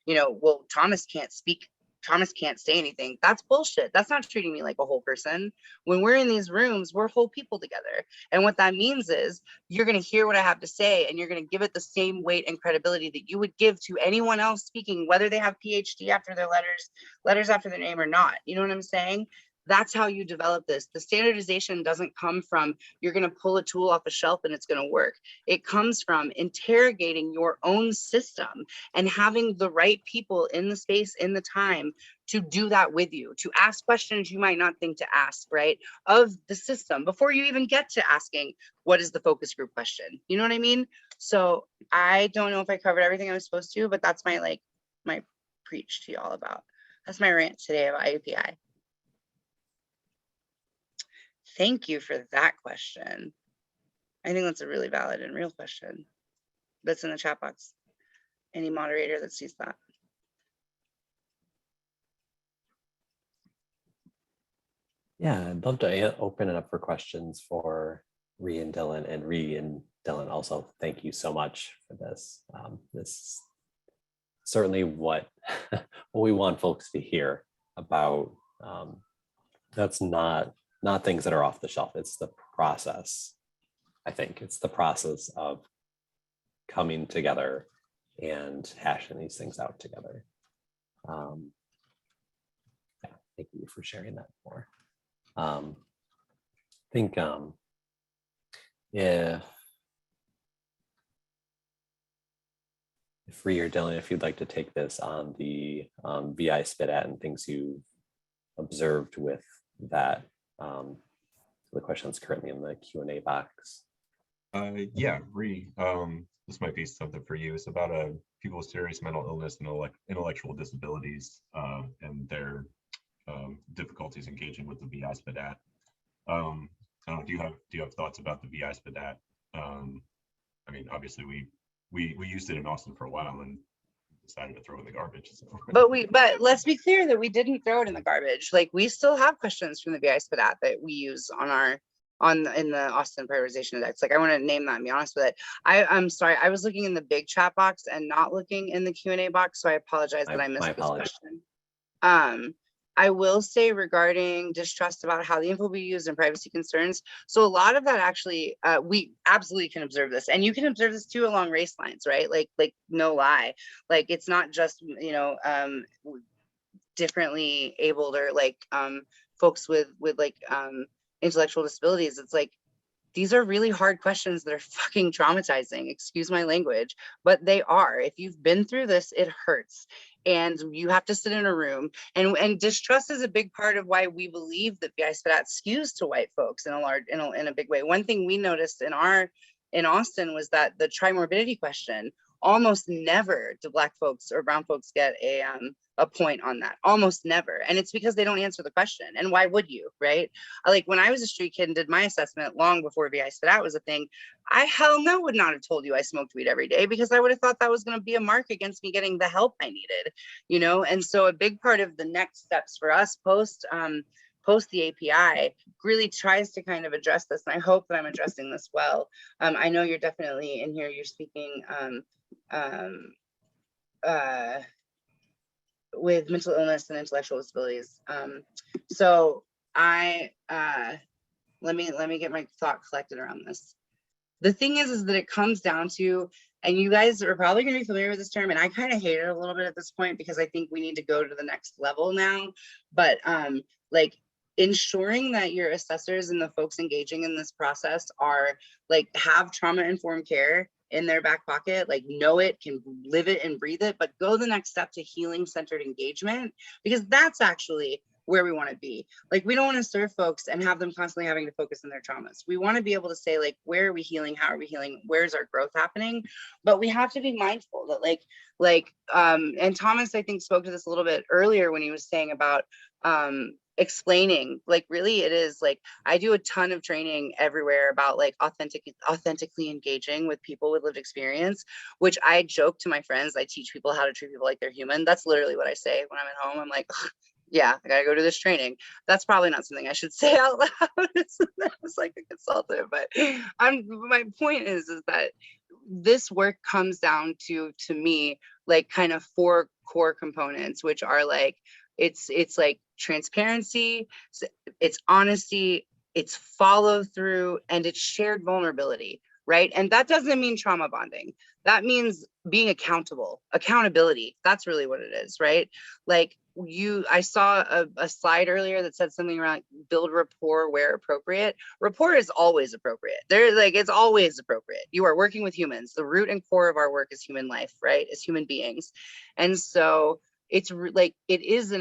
you know, well, Thomas can't speak, Thomas can't say anything, that's bullshit. That's not treating me like a whole person. When we're in these rooms, we're whole people together. And what that means is you're going to hear what I have to say, and you're going to give it the same weight and credibility that you would give to anyone else speaking, whether they have PhD after their letters after their name or not. You know what I'm saying? That's how you develop this. The standardization doesn't come from you're going to pull a tool off a shelf and it's going to work. It comes from interrogating your own system and having the right people in the space, in the time to do that with you, to ask questions you might not think to ask, right, of the system before you even get to asking, what is the focus group question? You know what I mean? So I don't know if I covered everything I was supposed to, but that's my preach to y'all about. That's my rant today about API. Thank you for that question. I think that's a really valid and real question. That's in the chat box. Any moderator that sees that. Yeah, I'd love to open it up for questions for Rhea and Dylan, and Rhea and Dylan also. Thank you so much for this. This is certainly what we want folks to hear about. That's not not things that are off the shelf. It's the process. I think it's the process of coming together and hashing these things out together. Yeah, thank you for sharing that more. I think if Ree or Dylan, if you'd like to take this on the VI spit at and things you observed with that, the question that's currently in the Q&A box. Yeah, Ree, this might be something for you. It's about people with serious mental illness and intellectual disabilities and their difficulties engaging with the VI spit at. Do you have thoughts about the VI spit at? I mean, obviously we used it in Austin for a while and decided to throw it in the garbage. So. But let's be clear that we didn't throw it in the garbage. Like, we still have questions from the VI spit at that we use in the Austin prioritization index. Like, I want to name that and be honest with it. I'm sorry, I was looking in the big chat box and not looking in the Q&A box, so I apologize that I missed this question. I will say regarding distrust about how the info will be used and privacy concerns. So a lot of that actually, we absolutely can observe this, and you can observe this too along race lines, right? Like no lie, like it's not just, you know, differently abled or like folks with like intellectual disabilities. It's like, these are really hard questions that are fucking traumatizing, excuse my language, but they are. If you've been through this, it hurts. And you have to sit in a room, and distrust is a big part of why we believe that VI spit at skews to white folks in a big way. One thing we noticed in Austin was that the trimorbidity question, almost never do Black folks or brown folks get a point on that, almost never. And it's because they don't answer the question. And why would you, right? Like, when I was a street kid and did my assessment long before VI spit out was a thing, I hell no would not have told you I smoked weed every day, because I would have thought that was going to be a mark against me getting the help I needed, you know? And so a big part of the next steps for us post the API really tries to kind of address this. And I hope that I'm addressing this well. I know you're definitely in here, you're speaking with mental illness and intellectual disabilities. So I let me get my thought collected around this. The thing is that it comes down to, and you guys are probably going to be familiar with this term, and I kind of hate it a little bit at this point because I think we need to go to the next level now. But like, ensuring that your assessors and the folks engaging in this process are like, have trauma-informed care in their back pocket, like know it, can live it and breathe it, but go the next step to healing-centered engagement, because that's actually where we want to be. Like, we don't want to serve folks and have them constantly having to focus on their traumas. We want to be able to say, like, where are we healing? How are we healing? Where's our growth happening? But we have to be mindful that and Thomas, I think, spoke to this a little bit earlier when he was saying about explaining, like, really it is like, I do a ton of training everywhere about like authentically engaging with people with lived experience, which I joke to my friends, I teach people how to treat people like they're human. That's literally what I say when I'm at home. I'm like, yeah, I gotta go to this training. That's probably not something I should say out loud. It's like a consultant, but my point is that this work comes down to me, like, kind of 4 core components, which are like, it's like transparency, it's honesty, it's follow through, and it's shared vulnerability, right? And that doesn't mean trauma bonding. That means being accountability. That's really what it is, right? Like, I saw a slide earlier that said something around build rapport where appropriate. Rapport is always appropriate. It's always appropriate. You are working with humans. The root and core of our work is human life, right? As human beings. And so it's like, it is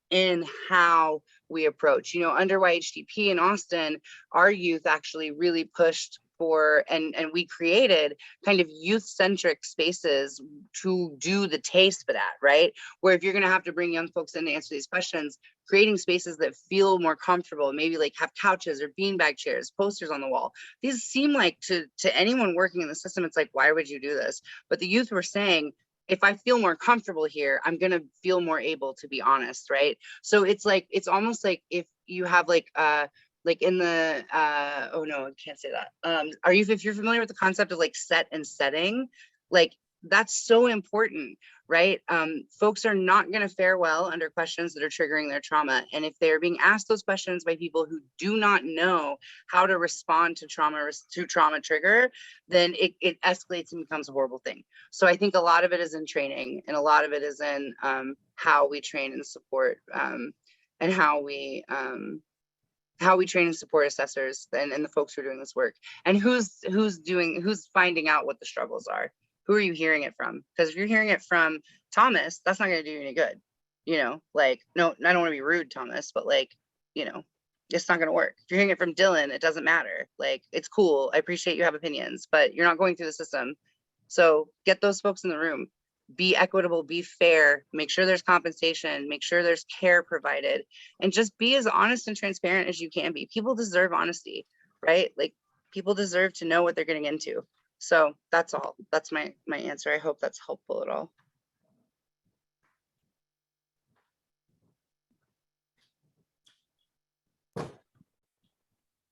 in how we approach, you know, under YHDP in Austin, our youth actually really pushed for, and we created kind of youth-centric spaces to do the taste for that, right? Where if you're going to have to bring young folks in to answer these questions, creating spaces that feel more comfortable, maybe like have couches or beanbag chairs, posters on the wall. These seem like to anyone working in the system, it's like, why would you do this? But the youth were saying, if I feel more comfortable here, I'm going to feel more able to be honest, right? So it's like, it's almost like if you have like in the, oh no, I can't say that. If you're familiar with the concept of like set and setting, like that's so important, right? Folks are not going to fare well under questions that are triggering their trauma. And if they're being asked those questions by people who do not know how to respond to trauma trigger, then it escalates and becomes a horrible thing. So I think a lot of it is in training, and a lot of it is in how we train and support, and how we train and support assessors and the folks who are doing this work, and who's finding out what the struggles are. Who are you hearing it from? Because if you're hearing it from Thomas, that's not going to do you any good. You know, like, no, I don't want to be rude, Thomas, but like, you know, it's not going to work. If you're hearing it from Dylan, it doesn't matter. Like, it's cool. I appreciate you have opinions, but you're not going through the system. So get those folks in the room. Be equitable, be fair, make sure there's compensation, make sure there's care provided, and just be as honest and transparent as you can be. People deserve honesty, right? Like, people deserve to know what they're getting into. So that's all. That's my answer. I hope that's helpful at all.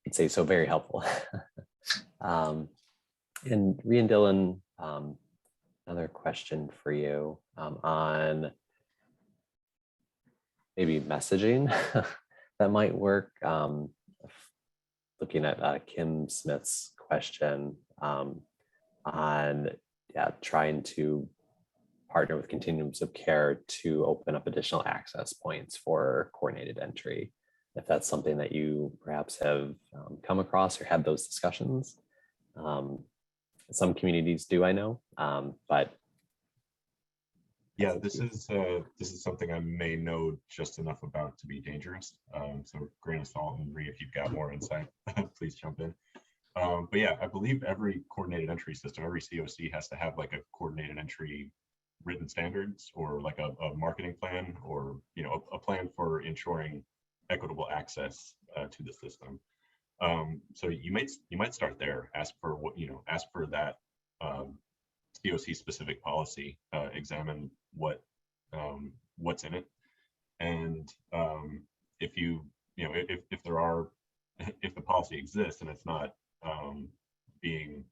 I'd say so, very helpful. And Rhea and Dylan, another question for you on maybe messaging that might work. Looking at Kim Smith's question on trying to partner with Continuums of Care to open up additional access points for coordinated entry. If that's something that you perhaps have come across or had those discussions. Some communities do, I know, but yeah, this is something I may know just enough about to be dangerous. So grain of salt, and Rhea, if you've got more insight, please jump in. But yeah, I believe every coordinated entry system, every COC has to have like a coordinated entry written standards, or like a marketing plan, or a plan for ensuring equitable access to the system. So you might start there. Ask for that COC specific policy. Examine what's in it, and if the policy exists and it's not being,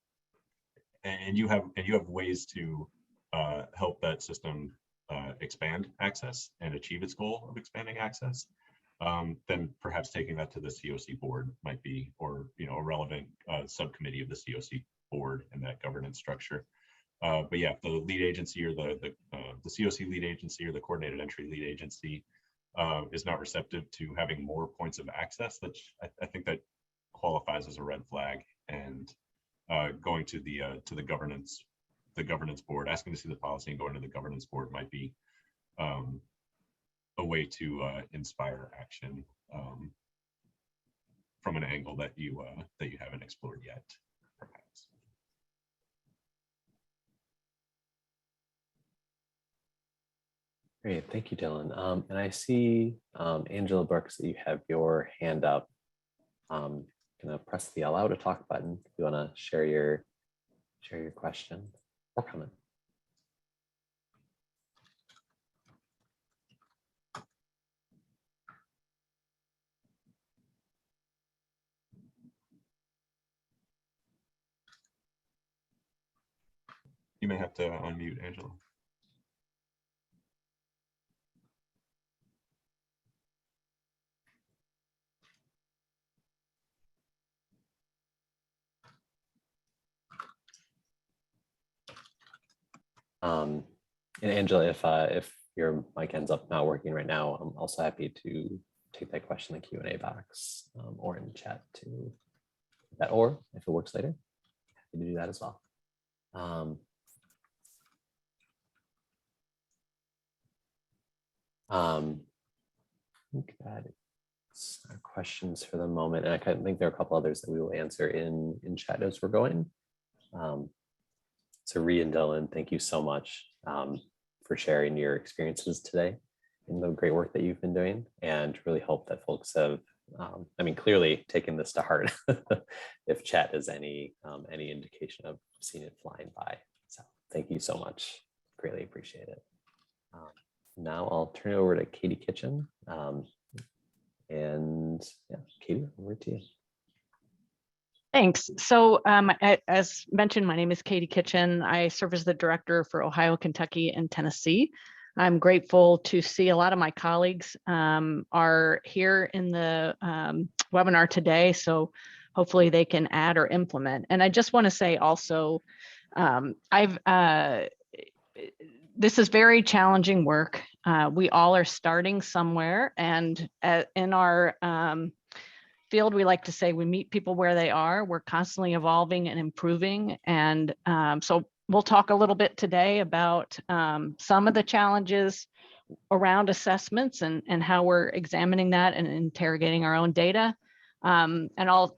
and you have ways to help that system expand access and achieve its goal of expanding access, then perhaps taking that to the COC board might be, or a relevant subcommittee of the COC board in that governance structure. But yeah, if the lead agency, or the COC lead agency, or the coordinated entry lead agency is not receptive to having more points of access, that I think that qualifies as a red flag. And going to the governance board, asking to see the policy and going to the governance board might be a way to inspire action from an angle that you haven't explored yet, perhaps. Great, thank you, Dylan. And I see, Angela Brooks, that you have your hand up. Gonna press the allow to talk button if you want to share your question or comment. You may have to unmute, Angela. And Angela, if your mic ends up not working right now, I'm also happy to take that question in the Q&A box or in the chat to that, or if it works later, happy to do that as well. I think that's our questions for the moment, and I think there are a couple others that we will answer in chat as we're going. So Rhea and Dylan, thank you so much for sharing your experiences today and the great work that you've been doing, and really hope that folks have, clearly taken this to heart if chat is any indication of seeing it flying by. So thank you so much. Greatly appreciate it. Now I'll turn it over to Katie Kitchen. And yeah, Katie, over to you. Thanks. So as mentioned, my name is Katie Kitchen. I serve as the director for Ohio, Kentucky, and Tennessee. I'm grateful to see a lot of my colleagues are here in the webinar today. So hopefully they can add or implement. And I just want to say also, this is very challenging work. We all are starting somewhere, and in our field, we like to say we meet people where they are. We're constantly evolving and improving. And so we'll talk a little bit today about some of the challenges around assessments and how we're examining that and interrogating our own data. And I'll,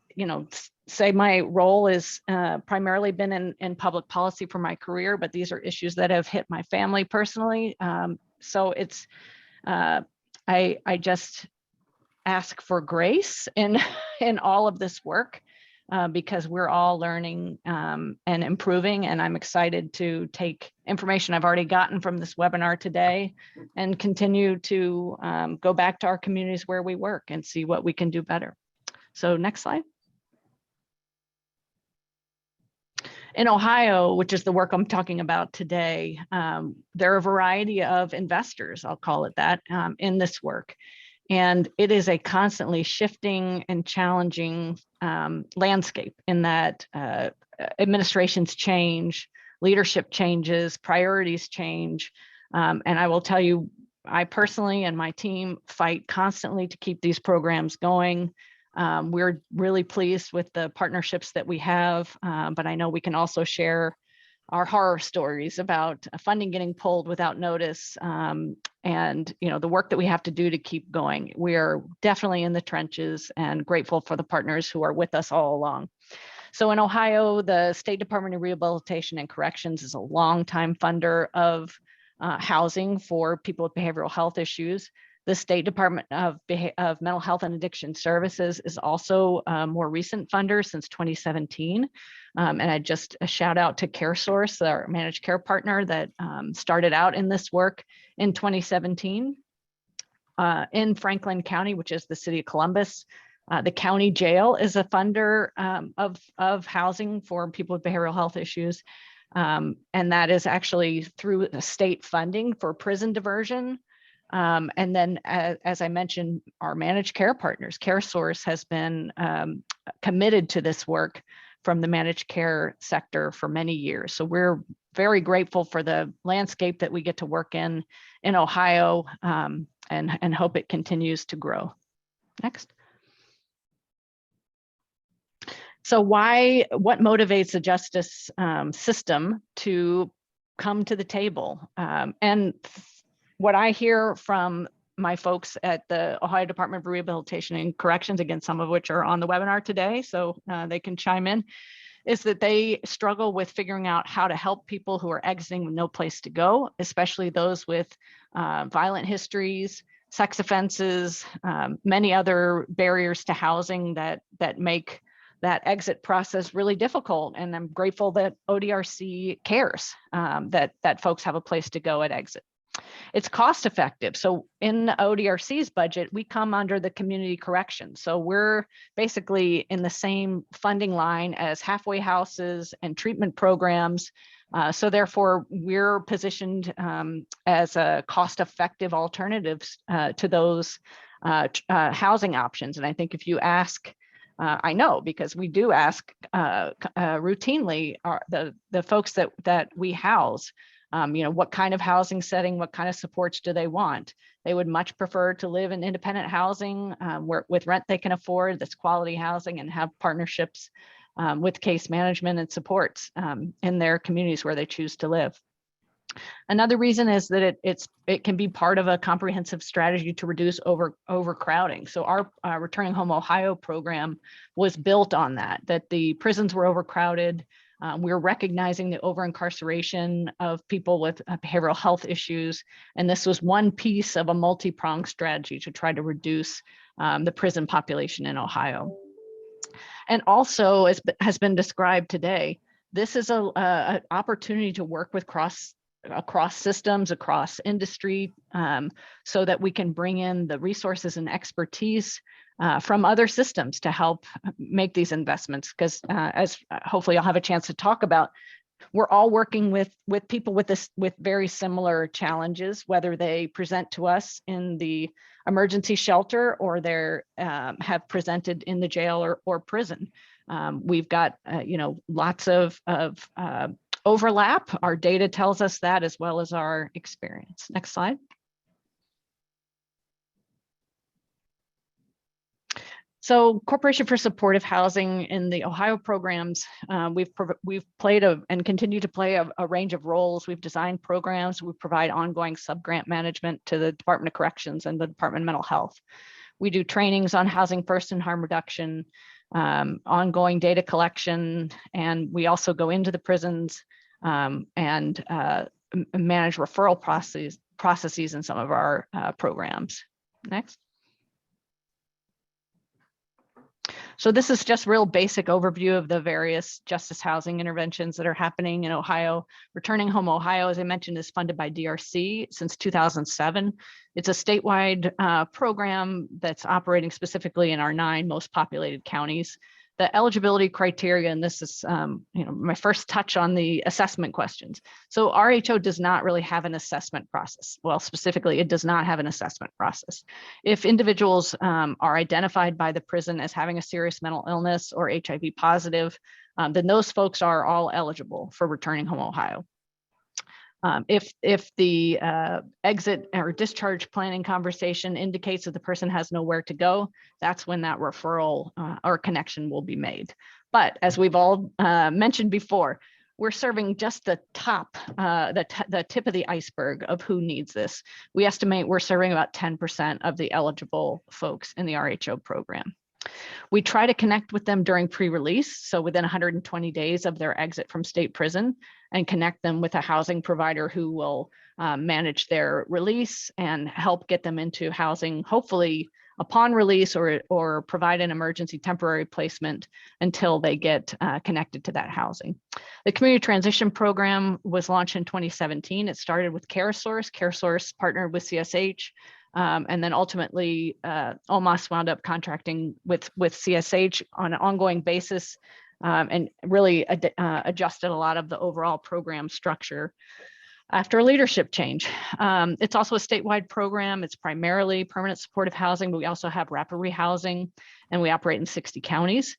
say my role is primarily been in public policy for my career, but these are issues that have hit my family personally. So it's, I just ask for grace in all of this work because we're all learning and improving, and I'm excited to take information I've already gotten from this webinar today and continue to go back to our communities where we work and see what we can do better. So next slide. In Ohio, which is the work I'm talking about today, there are a variety of investors, I'll call it that, in this work. And it is a constantly shifting and challenging landscape in that administrations change, leadership changes, priorities change. And I will tell you, I personally and my team fight constantly to keep these programs going. We're really pleased with the partnerships that we have, but I know we can also share our horror stories about funding getting pulled without notice, and the work that we have to do to keep going. We are definitely in the trenches and grateful for the partners who are with us all along. So in Ohio, the State Department of Rehabilitation and Corrections is a longtime funder of housing for people with behavioral health issues. The State Department of Mental Health and Addiction Services is also a more recent funder since 2017. And I just a shout out to CareSource, our managed care partner that started out in this work in 2017. In Franklin County, which is the city of Columbus, the county jail is a funder of housing for people with behavioral health issues. And that is actually through state funding for prison diversion. And then, as I mentioned, our managed care partners, CareSource has been committed to this work from the managed care sector for many years. So we're very grateful for the landscape that we get to work in Ohio, and hope it continues to grow. Next. So what motivates the justice system to come to the table? And what I hear from my folks at the Ohio Department of Rehabilitation and Corrections, again, some of which are on the webinar today, so they can chime in, is that they struggle with figuring out how to help people who are exiting with no place to go, especially those with violent histories, sex offenses, many other barriers to housing that make that exit process really difficult. And I'm grateful that ODRC cares that folks have a place to go at exit. It's cost effective. So in ODRC's budget, we come under the community corrections. So we're basically in the same funding line as halfway houses and treatment programs. So therefore, we're positioned as a cost effective alternatives to those housing options. And I think if you ask, I know because we do ask routinely the folks that we house, what kind of housing setting, what kind of supports do they want? They would much prefer to live in independent housing with rent they can afford, that's quality housing, and have partnerships with case management and supports in their communities where they choose to live. Another reason is that it can be part of a comprehensive strategy to reduce overcrowding. So our Returning Home Ohio program was built on that the prisons were overcrowded. We're recognizing the over-incarceration of people with behavioral health issues. And this was one piece of a multi-pronged strategy to try to reduce the prison population in Ohio. And also, as has been described today, this is an opportunity to work with across systems, across industry, so that we can bring in the resources and expertise from other systems to help make these investments. Because as hopefully I'll have a chance to talk about, we're all working with people with very similar challenges, whether they present to us in the emergency shelter or they're have presented in the jail or prison. We've got lots of overlap. Our data tells us that, as well as our experience. Next slide. So Corporation for Supportive Housing in the Ohio programs, we've played and continue to play a range of roles. We've designed programs. We provide ongoing subgrant management to the Department of Corrections and the Department of Mental Health. We do trainings on housing first and harm reduction, ongoing data collection, and we also go into the prisons and manage referral processes in some of our programs. Next. So this is just real basic overview of the various justice housing interventions that are happening in Ohio. Returning Home Ohio, as I mentioned, is funded by DRC since 2007. It's a statewide program that's operating specifically in our 9 most populated counties. The eligibility criteria, and this is my first touch on the assessment questions. So RHO does not really have an assessment process. Well, specifically, it does not have an assessment process. If individuals are identified by the prison as having a serious mental illness or HIV positive, then those folks are all eligible for Returning Home Ohio. If the exit or discharge planning conversation indicates that the person has nowhere to go, that's when that referral or connection will be made. But as we've all mentioned before, we're serving just the top, the tip of the iceberg of who needs this. We estimate we're serving about 10% of the eligible folks in the RHO program. We try to connect with them during pre-release, so within 120 days of their exit from state prison, and connect them with a housing provider who will manage their release and help get them into housing, hopefully upon release, or provide an emergency temporary placement until they get connected to that housing. The Community Transition Program was launched in 2017. It started with CareSource. CareSource partnered with CSH. And then ultimately, OMAS wound up contracting with CSH on an ongoing basis, and really adjusted a lot of the overall program structure after a leadership change. It's also a statewide program. It's primarily permanent supportive housing, but we also have rapid rehousing, and we operate in 60 counties.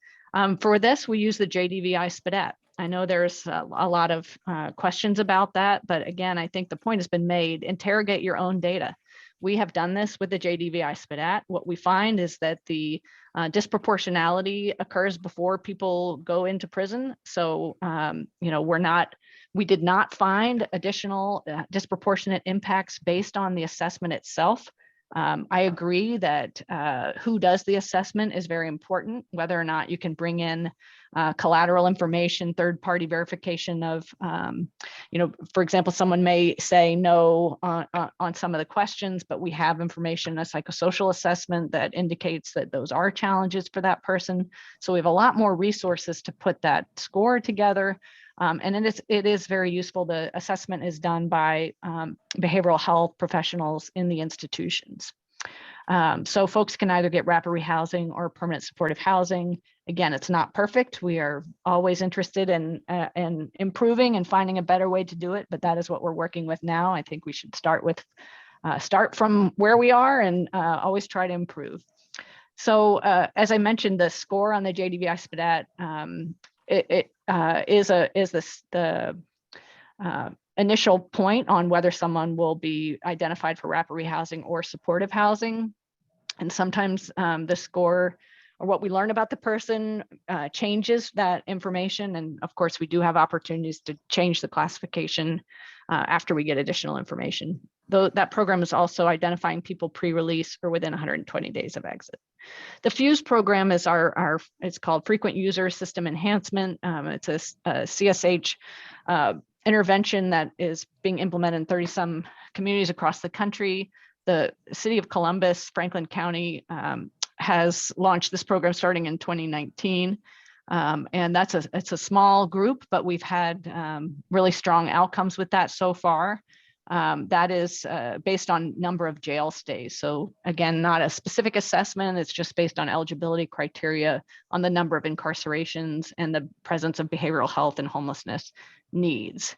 For this, we use the JDVI SPDAT. I know there's a lot of questions about that, but again, I think the point has been made. Interrogate your own data. We have done this with the JDVI SPDAT. What we find is that the disproportionality occurs before people go into prison. So, we did not find additional disproportionate impacts based on the assessment itself. I agree that who does the assessment is very important, whether or not you can bring in collateral information, third-party verification of, for example, someone may say no on some of the questions, but we have information, a psychosocial assessment that indicates that those are challenges for that person. So we have a lot more resources to put that score together. And it is very useful. The assessment is done by behavioral health professionals in the institutions. So folks can either get rapid rehousing or permanent supportive housing. Again, it's not perfect. We are always interested in improving and finding a better way to do it, but that is what we're working with now. I think we should start from where we are and always try to improve. So as I mentioned, the score on the JDVI SPDAT, is the initial point on whether someone will be identified for rapid rehousing or supportive housing. And sometimes the score or what we learn about the person changes that information. And of course, we do have opportunities to change the classification after we get additional information. Though that program is also identifying people pre-release or within 120 days of exit. The FUSE program is it's called Frequent User System Enhancement. It's a CSH intervention that is being implemented in 30-some communities across the country. The city of Columbus, Franklin County, has launched this program starting in 2019. And it's a small group, but we've had really strong outcomes with that so far. That is based on number of jail stays. So again, not a specific assessment, it's just based on eligibility criteria on the number of incarcerations and the presence of behavioral health and homelessness needs.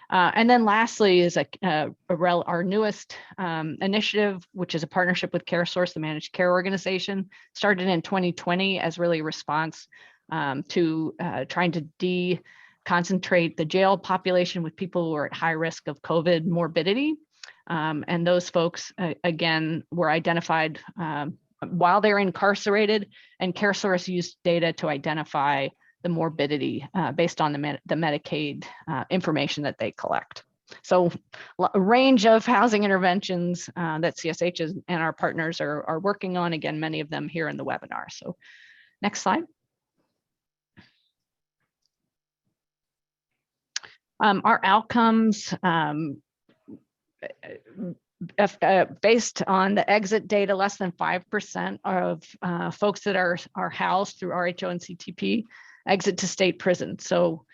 And then lastly is our newest initiative, which is a partnership with CareSource, the managed care organization, started in 2020 as really a response to trying to concentrate the jail population with people who are at high risk of COVID morbidity. And those folks, again, were identified while they're incarcerated, and CareSource used data to identify the morbidity based on the Medicaid information that they collect. So a range of housing interventions that CSH and our partners are working on, again, many of them here in the webinar. So next slide. Our outcomes, based on the exit data, less than 5% of folks that are housed through RHO and CTP exit to state prison. So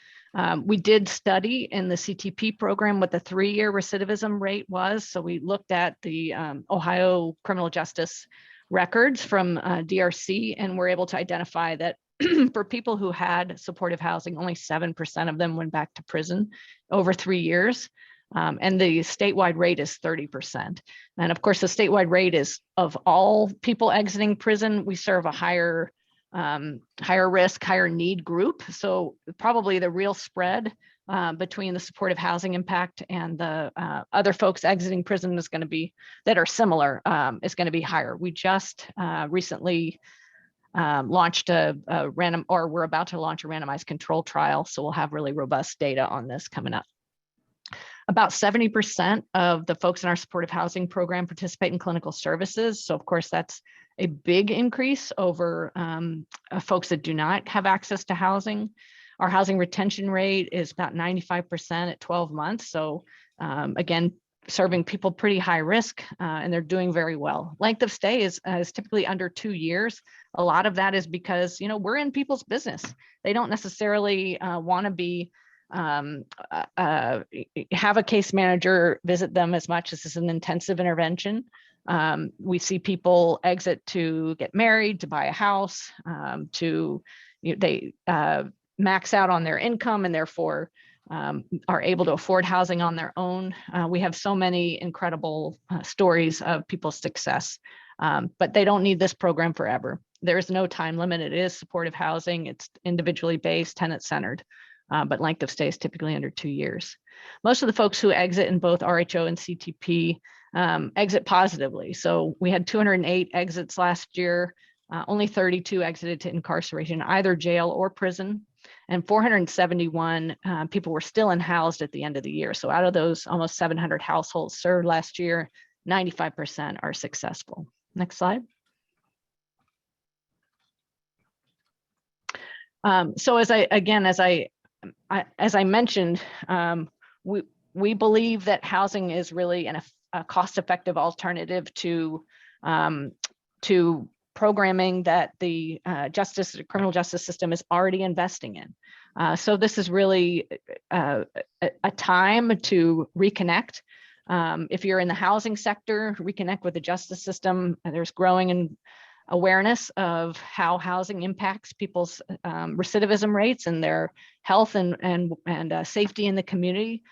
we did study in the CTP program what the 3-year recidivism rate was. So we looked at the Ohio criminal justice records from DRC, and we're able to identify that for people who had supportive housing, only 7% of them went back to prison over 3 years. And the statewide rate is 30%. And of course, the statewide rate is of all people exiting prison. We serve a higher risk, higher need group. So probably the real spread between the supportive housing impact and the other folks exiting prison is going to be, that are similar, is going to be higher. We just recently launched we're about to launch a randomized control trial. So we'll have really robust data on this coming up. About 70% of the folks in our supportive housing program participate in clinical services. So of course, that's a big increase over folks that do not have access to housing. Our housing retention rate is about 95% at 12 months. So again, serving people pretty high risk, and they're doing very well. Length of stay is typically under 2 years. A lot of that is because, we're in people's business. They don't necessarily want to be have a case manager visit them as much as it's an intensive intervention. We see people exit to get married, to buy a house, they max out on their income and therefore are able to afford housing on their own. We have so many incredible stories of people's success, but they don't need this program forever. There is no time limit. It is supportive housing. It's individually based, tenant-centered, but length of stay is typically under 2 years. Most of the folks who exit in both RHO and CTP exit positively. So we had 208 exits last year. Only 32 exited to incarceration, either jail or prison. And 471 people were still unhoused at the end of the year. So out of those almost 700 households served last year, 95% are successful. Next slide. So as I mentioned, we believe that housing is really a cost-effective alternative to programming that the criminal justice system is already investing in. So this is really a time to reconnect. If you're in the housing sector, reconnect with the justice system. There's growing awareness of how housing impacts people's recidivism rates and their health and safety in the community.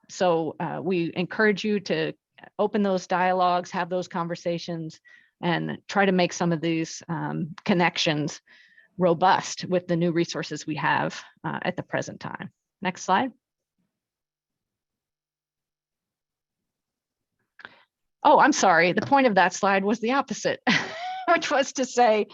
So we encourage you to open those dialogues, have those conversations, and try to make some of these connections robust with the new resources we have at the present time. Next slide. Oh, I'm sorry. The point of that slide was the opposite, which was to say,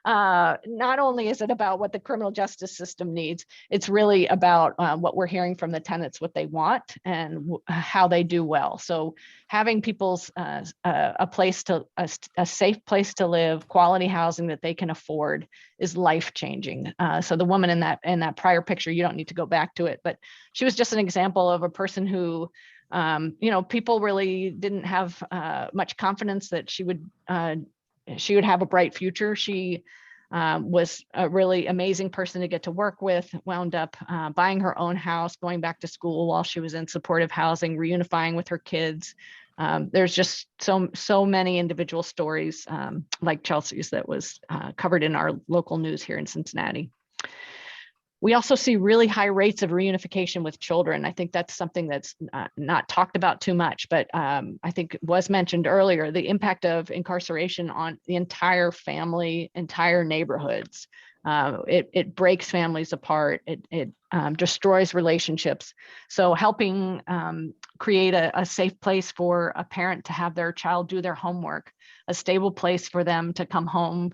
not only is it about what the criminal justice system needs, it's really about what we're hearing from the tenants, what they want and how they do well. So having people's a safe place to live, quality housing that they can afford is life-changing. So the woman in that prior picture, you don't need to go back to it, but she was just an example of a person who people really didn't have much confidence that she would have a bright future. She was a really amazing person to get to work with, wound up buying her own house, going back to school while she was in supportive housing, reunifying with her kids. There's just so many individual stories like Chelsea's that was covered in our local news here in Cincinnati. We also see really high rates of reunification with children. I think that's something that's not talked about too much, but I think it was mentioned earlier, the impact of incarceration on the entire family, entire neighborhoods. It breaks families apart. It destroys relationships. So helping create a safe place for a parent to have their child do their homework, a stable place for them to come home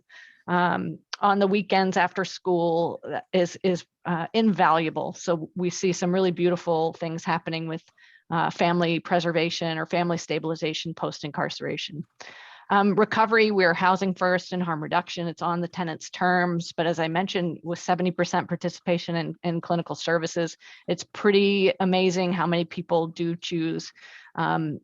on the weekends after school is invaluable. So we see some really beautiful things happening with family preservation or family stabilization post-incarceration. Recovery, we're housing first and harm reduction. It's on the tenant's terms, but as I mentioned, with 70% participation in clinical services, it's pretty amazing how many people do choose to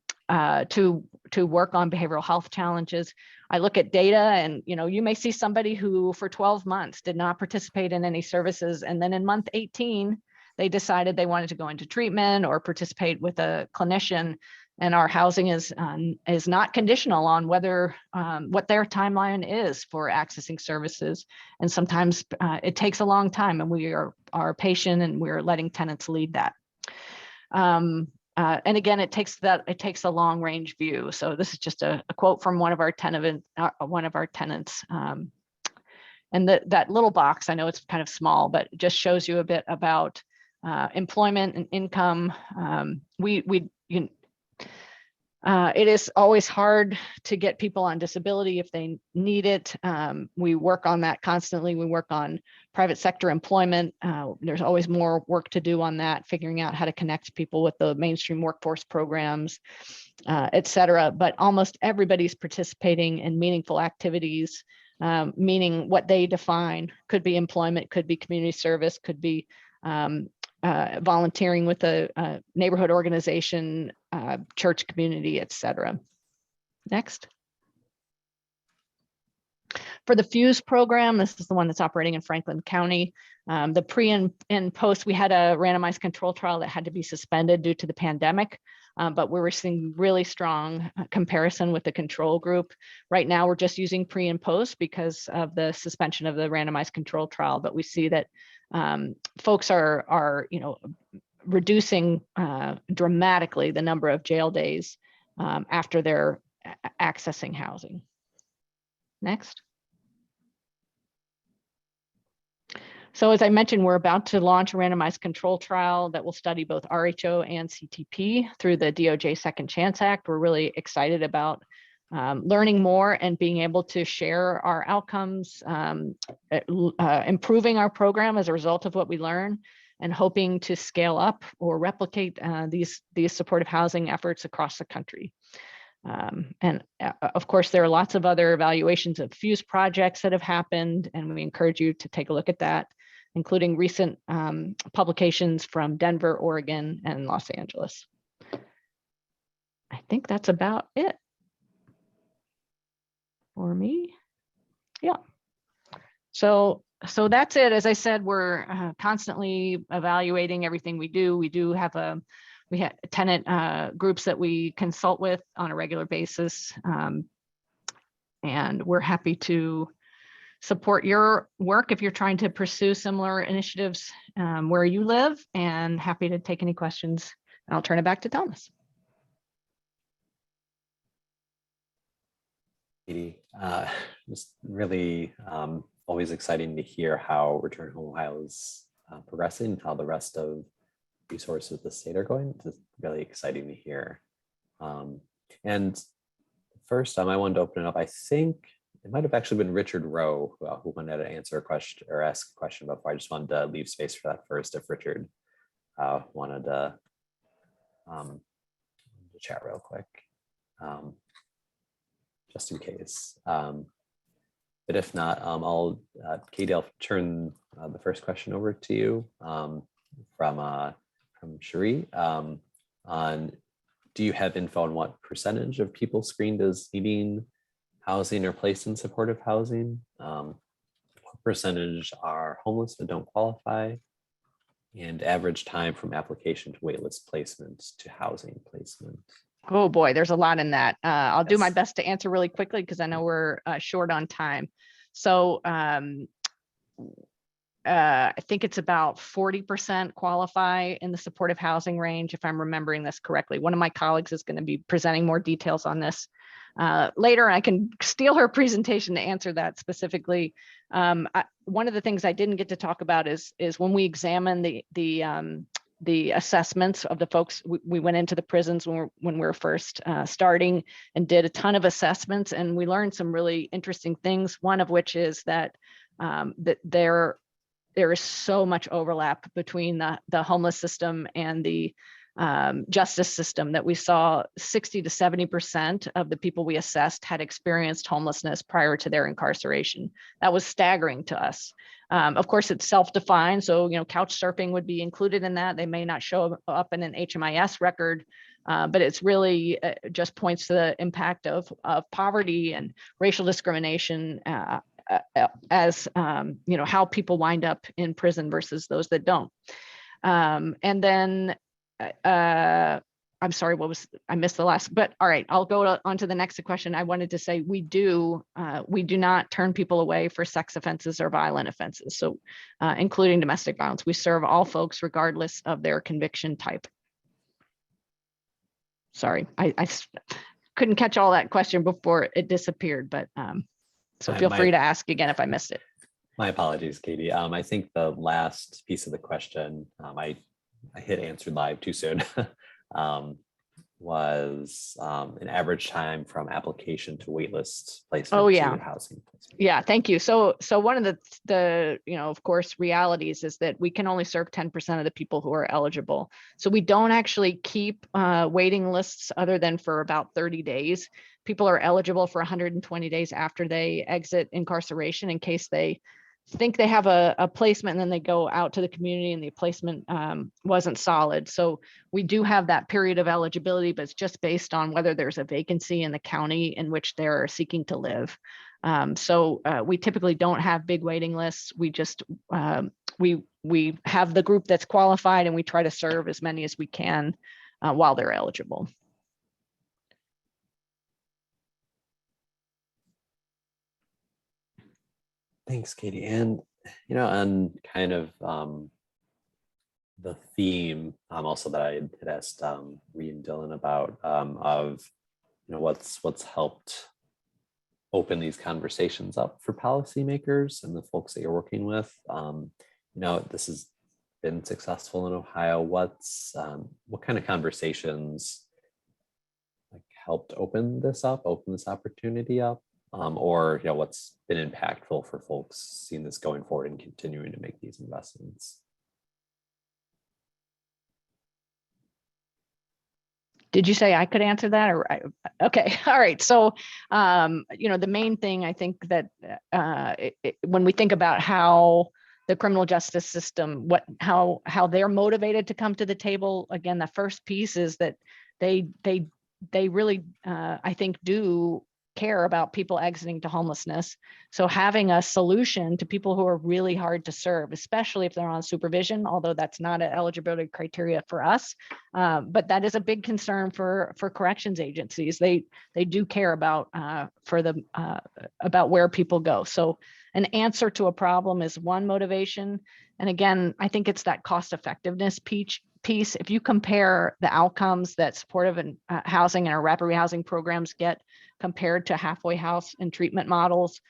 work on behavioral health challenges. I look at data and, you may see somebody who for 12 months did not participate in any services. And then in month 18, they decided they wanted to go into treatment or participate with a clinician. And our housing is not conditional on whether what their timeline is for accessing services. And sometimes it takes a long time, and we are patient and we're letting tenants lead that. And again, it takes a long range view. So this is just a quote from one of our tenants. And that little box, I know it's kind of small, but it just shows you a bit about employment and income. It is always hard to get people on disability if they need it. We work on that constantly. We work on private sector employment. There's always more work to do on that, figuring out how to connect people with the mainstream workforce programs, et cetera. But almost everybody's participating in meaningful activities, meaning what they define. Could be employment, could be community service, could be volunteering with a neighborhood organization, church community, et cetera. Next. For the FUSE program, this is the one that's operating in Franklin County. The pre and post, we had a randomized control trial that had to be suspended due to the pandemic, but we were seeing really strong comparison with the control group. Right now, we're just using pre and post because of the suspension of the randomized control trial, but we see that folks are reducing dramatically the number of jail days after they're accessing housing. Next. So as I mentioned, we're about to launch a randomized control trial that will study both RHO and CTP through the DOJ Second Chance Act. We're really excited about learning more and being able to share our outcomes, improving our program as a result of what we learn, and hoping to scale up or replicate these supportive housing efforts across the country. And of course, there are lots of other evaluations of FUSE projects that have happened, and we encourage you to take a look at that, including recent publications from Denver, Oregon, and Los Angeles. I think that's about it for me. Yeah. So that's it. As I said, we're constantly evaluating everything we do. We have tenant groups that we consult with on a regular basis. And we're happy to support your work if you're trying to pursue similar initiatives where you live, and happy to take any questions. I'll turn it back to Thomas. Just really always exciting to hear how Return Home Ohio is progressing, how the rest of resources of the state are going. It's really exciting to hear. And first, I wanted to open it up. I think it might have actually been Richard Rowe who wanted to answer a question or ask a question before. I just wanted to leave space for that first if Richard wanted to chat real quick, just in case. But if not, Katie, I'll turn the first question over to you from Cherie on, do you have info on what percentage of people screened as needing housing or placed in supportive housing, or percentage are homeless but don't qualify, and average time from application to waitlist placement to housing placement. Oh boy, there's a lot in that. I'll do my Yes. best to answer really quickly because I know we're short on time. So I think it's about 40% qualify in the supportive housing range, if I'm remembering this correctly. One of my colleagues is going to be presenting more details on this later. I can steal her presentation to answer that specifically. One of the things I didn't get to talk about is when we examine the assessments of the folks. We went into the prisons when we were first starting and did a ton of assessments, and we learned some really interesting things. One of which is that there is so much overlap between the homeless system and the justice system that we saw 60 to 70% of the people we assessed had experienced homelessness prior to their incarceration. That was staggering to us. Of course, it's self-defined, so couch surfing would be included in that. They may not show up in an HMIS record, but it's really just points to the impact of poverty and racial discrimination as how people wind up in prison versus those that don't. And then I'm sorry, I missed the last, but all right, I'll go on to the next question. I wanted to say we do not turn people away for sex offenses or violent offenses, so including domestic violence. We serve all folks regardless of their conviction type. Sorry, I couldn't catch all that question before it disappeared, but so feel free to ask again if I missed it. My apologies, Katie. I think the last piece of the question, I hit answer live too soon, was an average time from application to waitlist placement to housing placement. Yeah, thank you. So one of the of course realities is that we can only serve 10% of the people who are eligible. So we don't actually keep waiting lists other than for about 30 days. People are eligible for 120 days after they exit incarceration in case they think they have a placement and then they go out to the community and the placement wasn't solid. So we do have that period of eligibility, but it's just based on whether there's a vacancy in the county in which they're seeking to live. So we typically don't have big waiting lists. We just, we have the group that's qualified and we try to serve as many as we can while they're eligible. Thanks, Katie. And, on kind of the theme also that I had asked Reed and Dylan about of, what's helped open these conversations up for policymakers and the folks that you're working with. This has been successful in Ohio. What kind of conversations helped open this opportunity up? Or what's been impactful for folks seeing this going forward and continuing to make these investments? Did you say I could answer that? Okay, all right. So, the main thing I think that when we think about how the criminal justice system, how they're motivated to come to the table, again, the first piece is that they really, I think, do care about people exiting to homelessness. So having a solution to people who are really hard to serve, especially if they're on supervision, although that's not an eligibility criteria for us, but that is a big concern for corrections agencies. They do care about where people go. So an answer to a problem is one motivation. And again, I think it's that cost effectiveness piece. If you compare the outcomes that supportive and housing and our rapid rehousing programs get compared to halfway house and treatment models,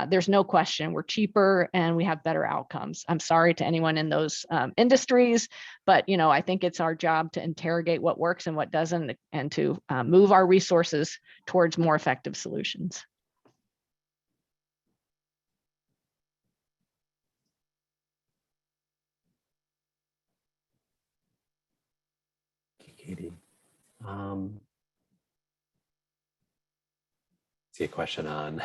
there's no question we're cheaper and we have better outcomes. I'm sorry to anyone in those industries, but I think it's our job to interrogate what works and what doesn't, and to move our resources towards more effective solutions. Katie. See a question on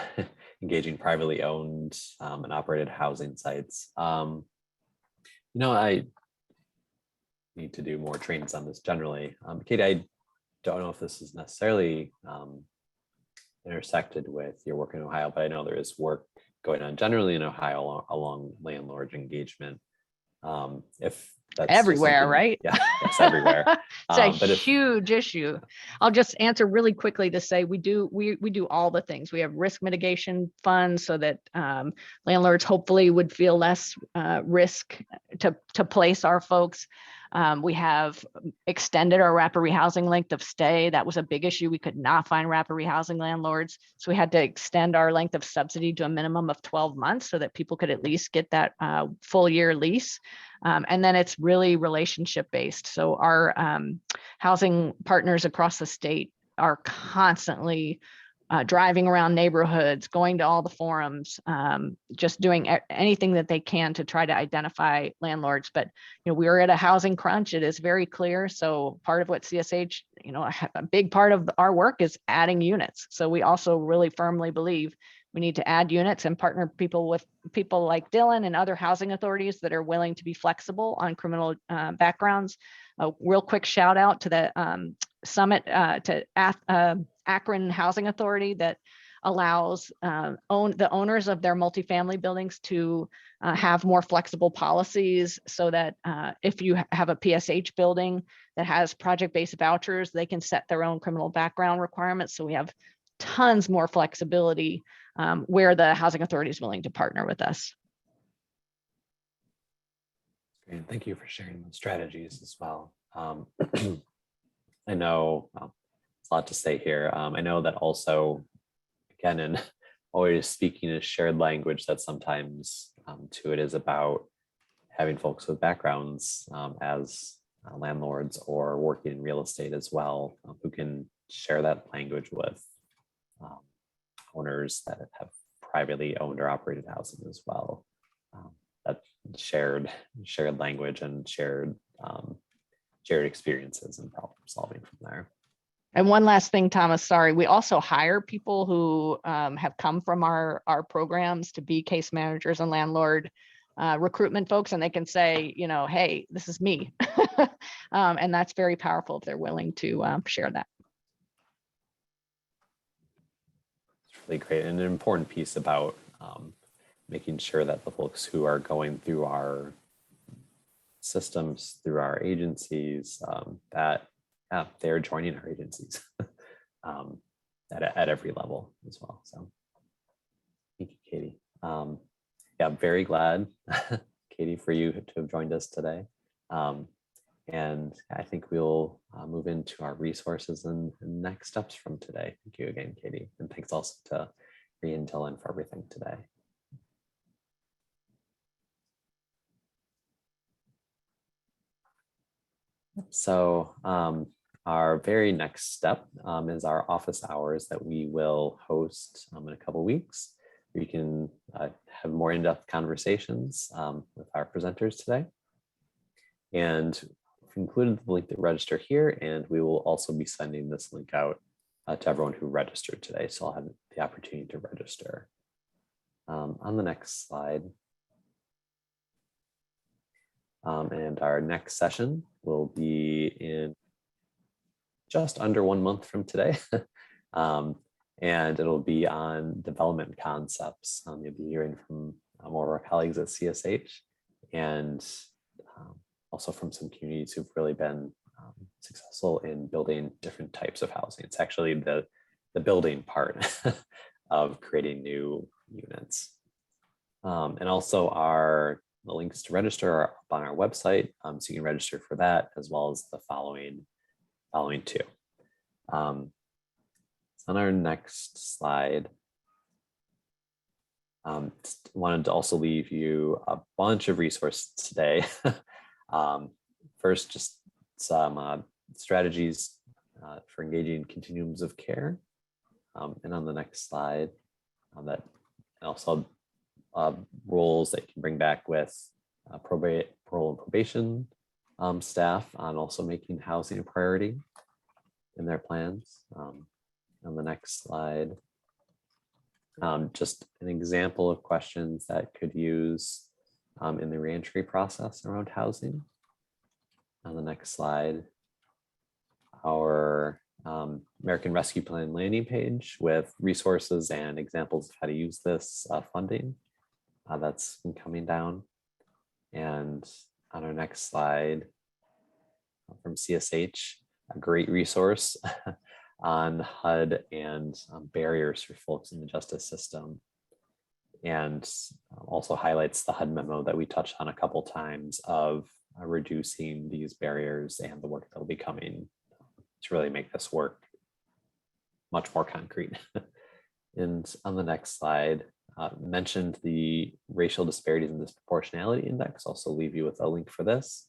engaging privately owned and operated housing sites. I need to do more trainings on this generally. Katie, I don't know if this is necessarily intersected with your work in Ohio, but I know there is work going on generally in Ohio along landlord engagement. If that's just Everywhere, something- right? Yeah, yes, everywhere. It's a But if huge issue. I'll just answer really quickly to say we do all the things. We have risk mitigation funds so that landlords hopefully would feel less risk to place our folks. We have extended our rapid rehousing length of stay. That was a big issue. We could not find rapid rehousing landlords. So we had to extend our length of subsidy to a minimum of 12 months so that people could at least get that full year lease. And then it's really relationship based. So our housing partners across the state are constantly driving around neighborhoods, going to all the forums, just doing anything that they can to try to identify landlords. But we are at a housing crunch. It is very clear. So part of what CSH, a big part of our work is adding units. So we also really firmly believe we need to add units and partner with people like Dylan and other housing authorities that are willing to be flexible on criminal backgrounds. A real quick shout out to the summit to Akron Housing Authority that allows the owners of their multifamily buildings to have more flexible policies so that if you have a PSH building that has project-based vouchers, they can set their own criminal background requirements. So we have tons more flexibility where the housing authority is willing to partner with us. Great. Thank you for sharing those strategies as well. I know it's a lot to say here. I know that also, again, in always speaking a shared language, that sometimes too it is about having folks with backgrounds as landlords or working in real estate as well, who can share that language with owners that have privately owned or operated housing as well. That shared language and shared experiences and problem solving from there. And one last thing, Thomas, sorry, we also hire people who have come from our programs to be case managers and landlord recruitment folks, and they can say, hey, this is me. And that's very powerful if they're willing to share that. It's really great, and an important piece about making sure that the folks who are going through our systems, through our agencies, that they're joining our agencies at every level as well. So thank you, Katie. I'm very glad, Katie, for you to have joined us today. And I think we'll move into our resources and next steps from today. Thank you again, Katie. And thanks also to Rhea and Dylan for everything today. So our very next step is our office hours that we will host in a couple of weeks. We can have more in-depth conversations with our presenters today. And we've included the link to register here, and we will also be sending this link out to everyone who registered today. So I'll have the opportunity to register. On the next slide. And our next session will be in just under 1 month from today. And it'll be on development concepts. You'll be hearing from more of our colleagues at CSH and also from some communities who've really been successful in building different types of housing. It's actually the building part of creating new units. And also the links to register are up on our website, so you can register for that as well as the following two. On our next slide, wanted to also leave you a bunch of resources today. First, just some strategies for engaging continuums of care. And on the next slide, that also roles that you can bring back with parole and probation staff on also making housing a priority in their plans. On the next slide, just an example of questions that could use in the reentry process around housing. On the next slide, our American Rescue Plan landing page with resources and examples of how to use this funding that's been coming down. And on our next slide, from CSH, a great resource on HUD and barriers for folks in the justice system. And also highlights the HUD memo that we touched on a couple times of reducing these barriers and the work that will be coming to really make this work much more concrete. And on the next slide, mentioned the racial disparities and disproportionality index. Also leave you with a link for this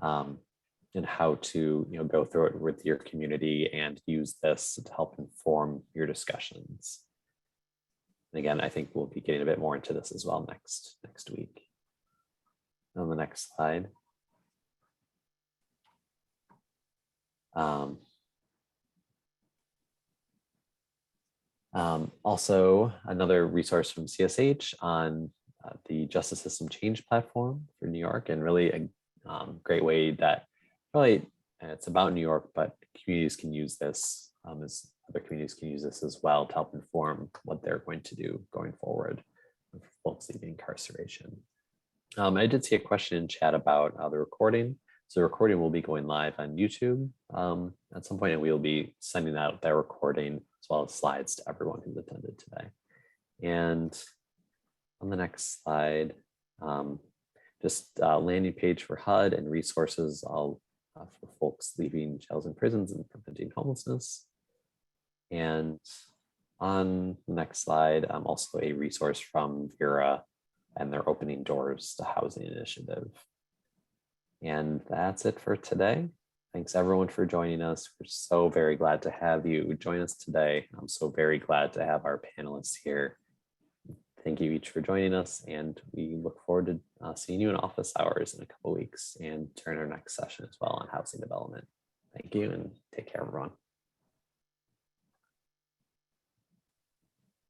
and how to go through it with your community and use this to help inform your discussions. And again, I think we'll be getting a bit more into this as well next week. On the next slide. Also, another resource from CSH on the Justice System Change platform for New York, and really a great way that really it's about New York, but communities can use this as other communities can use this as well to help inform what they're going to do going forward with folks leaving incarceration. I did see a question in chat about the recording. So the recording will be going live on YouTube at some point, and we'll be sending out that recording as well as slides to everyone who's attended today. And on the next slide, just a landing page for HUD and resources all for folks leaving jails and prisons and preventing homelessness. And on the next slide, also a resource from Vera and their Opening Doors to Housing initiative. And that's it for today. Thanks everyone for joining us. We're so very glad to have you join us today. I'm so very glad to have our panelists here. Thank you each for joining us, and we look forward to seeing you in office hours in a couple of weeks and during our next session as well on housing development. Thank you and take care, everyone.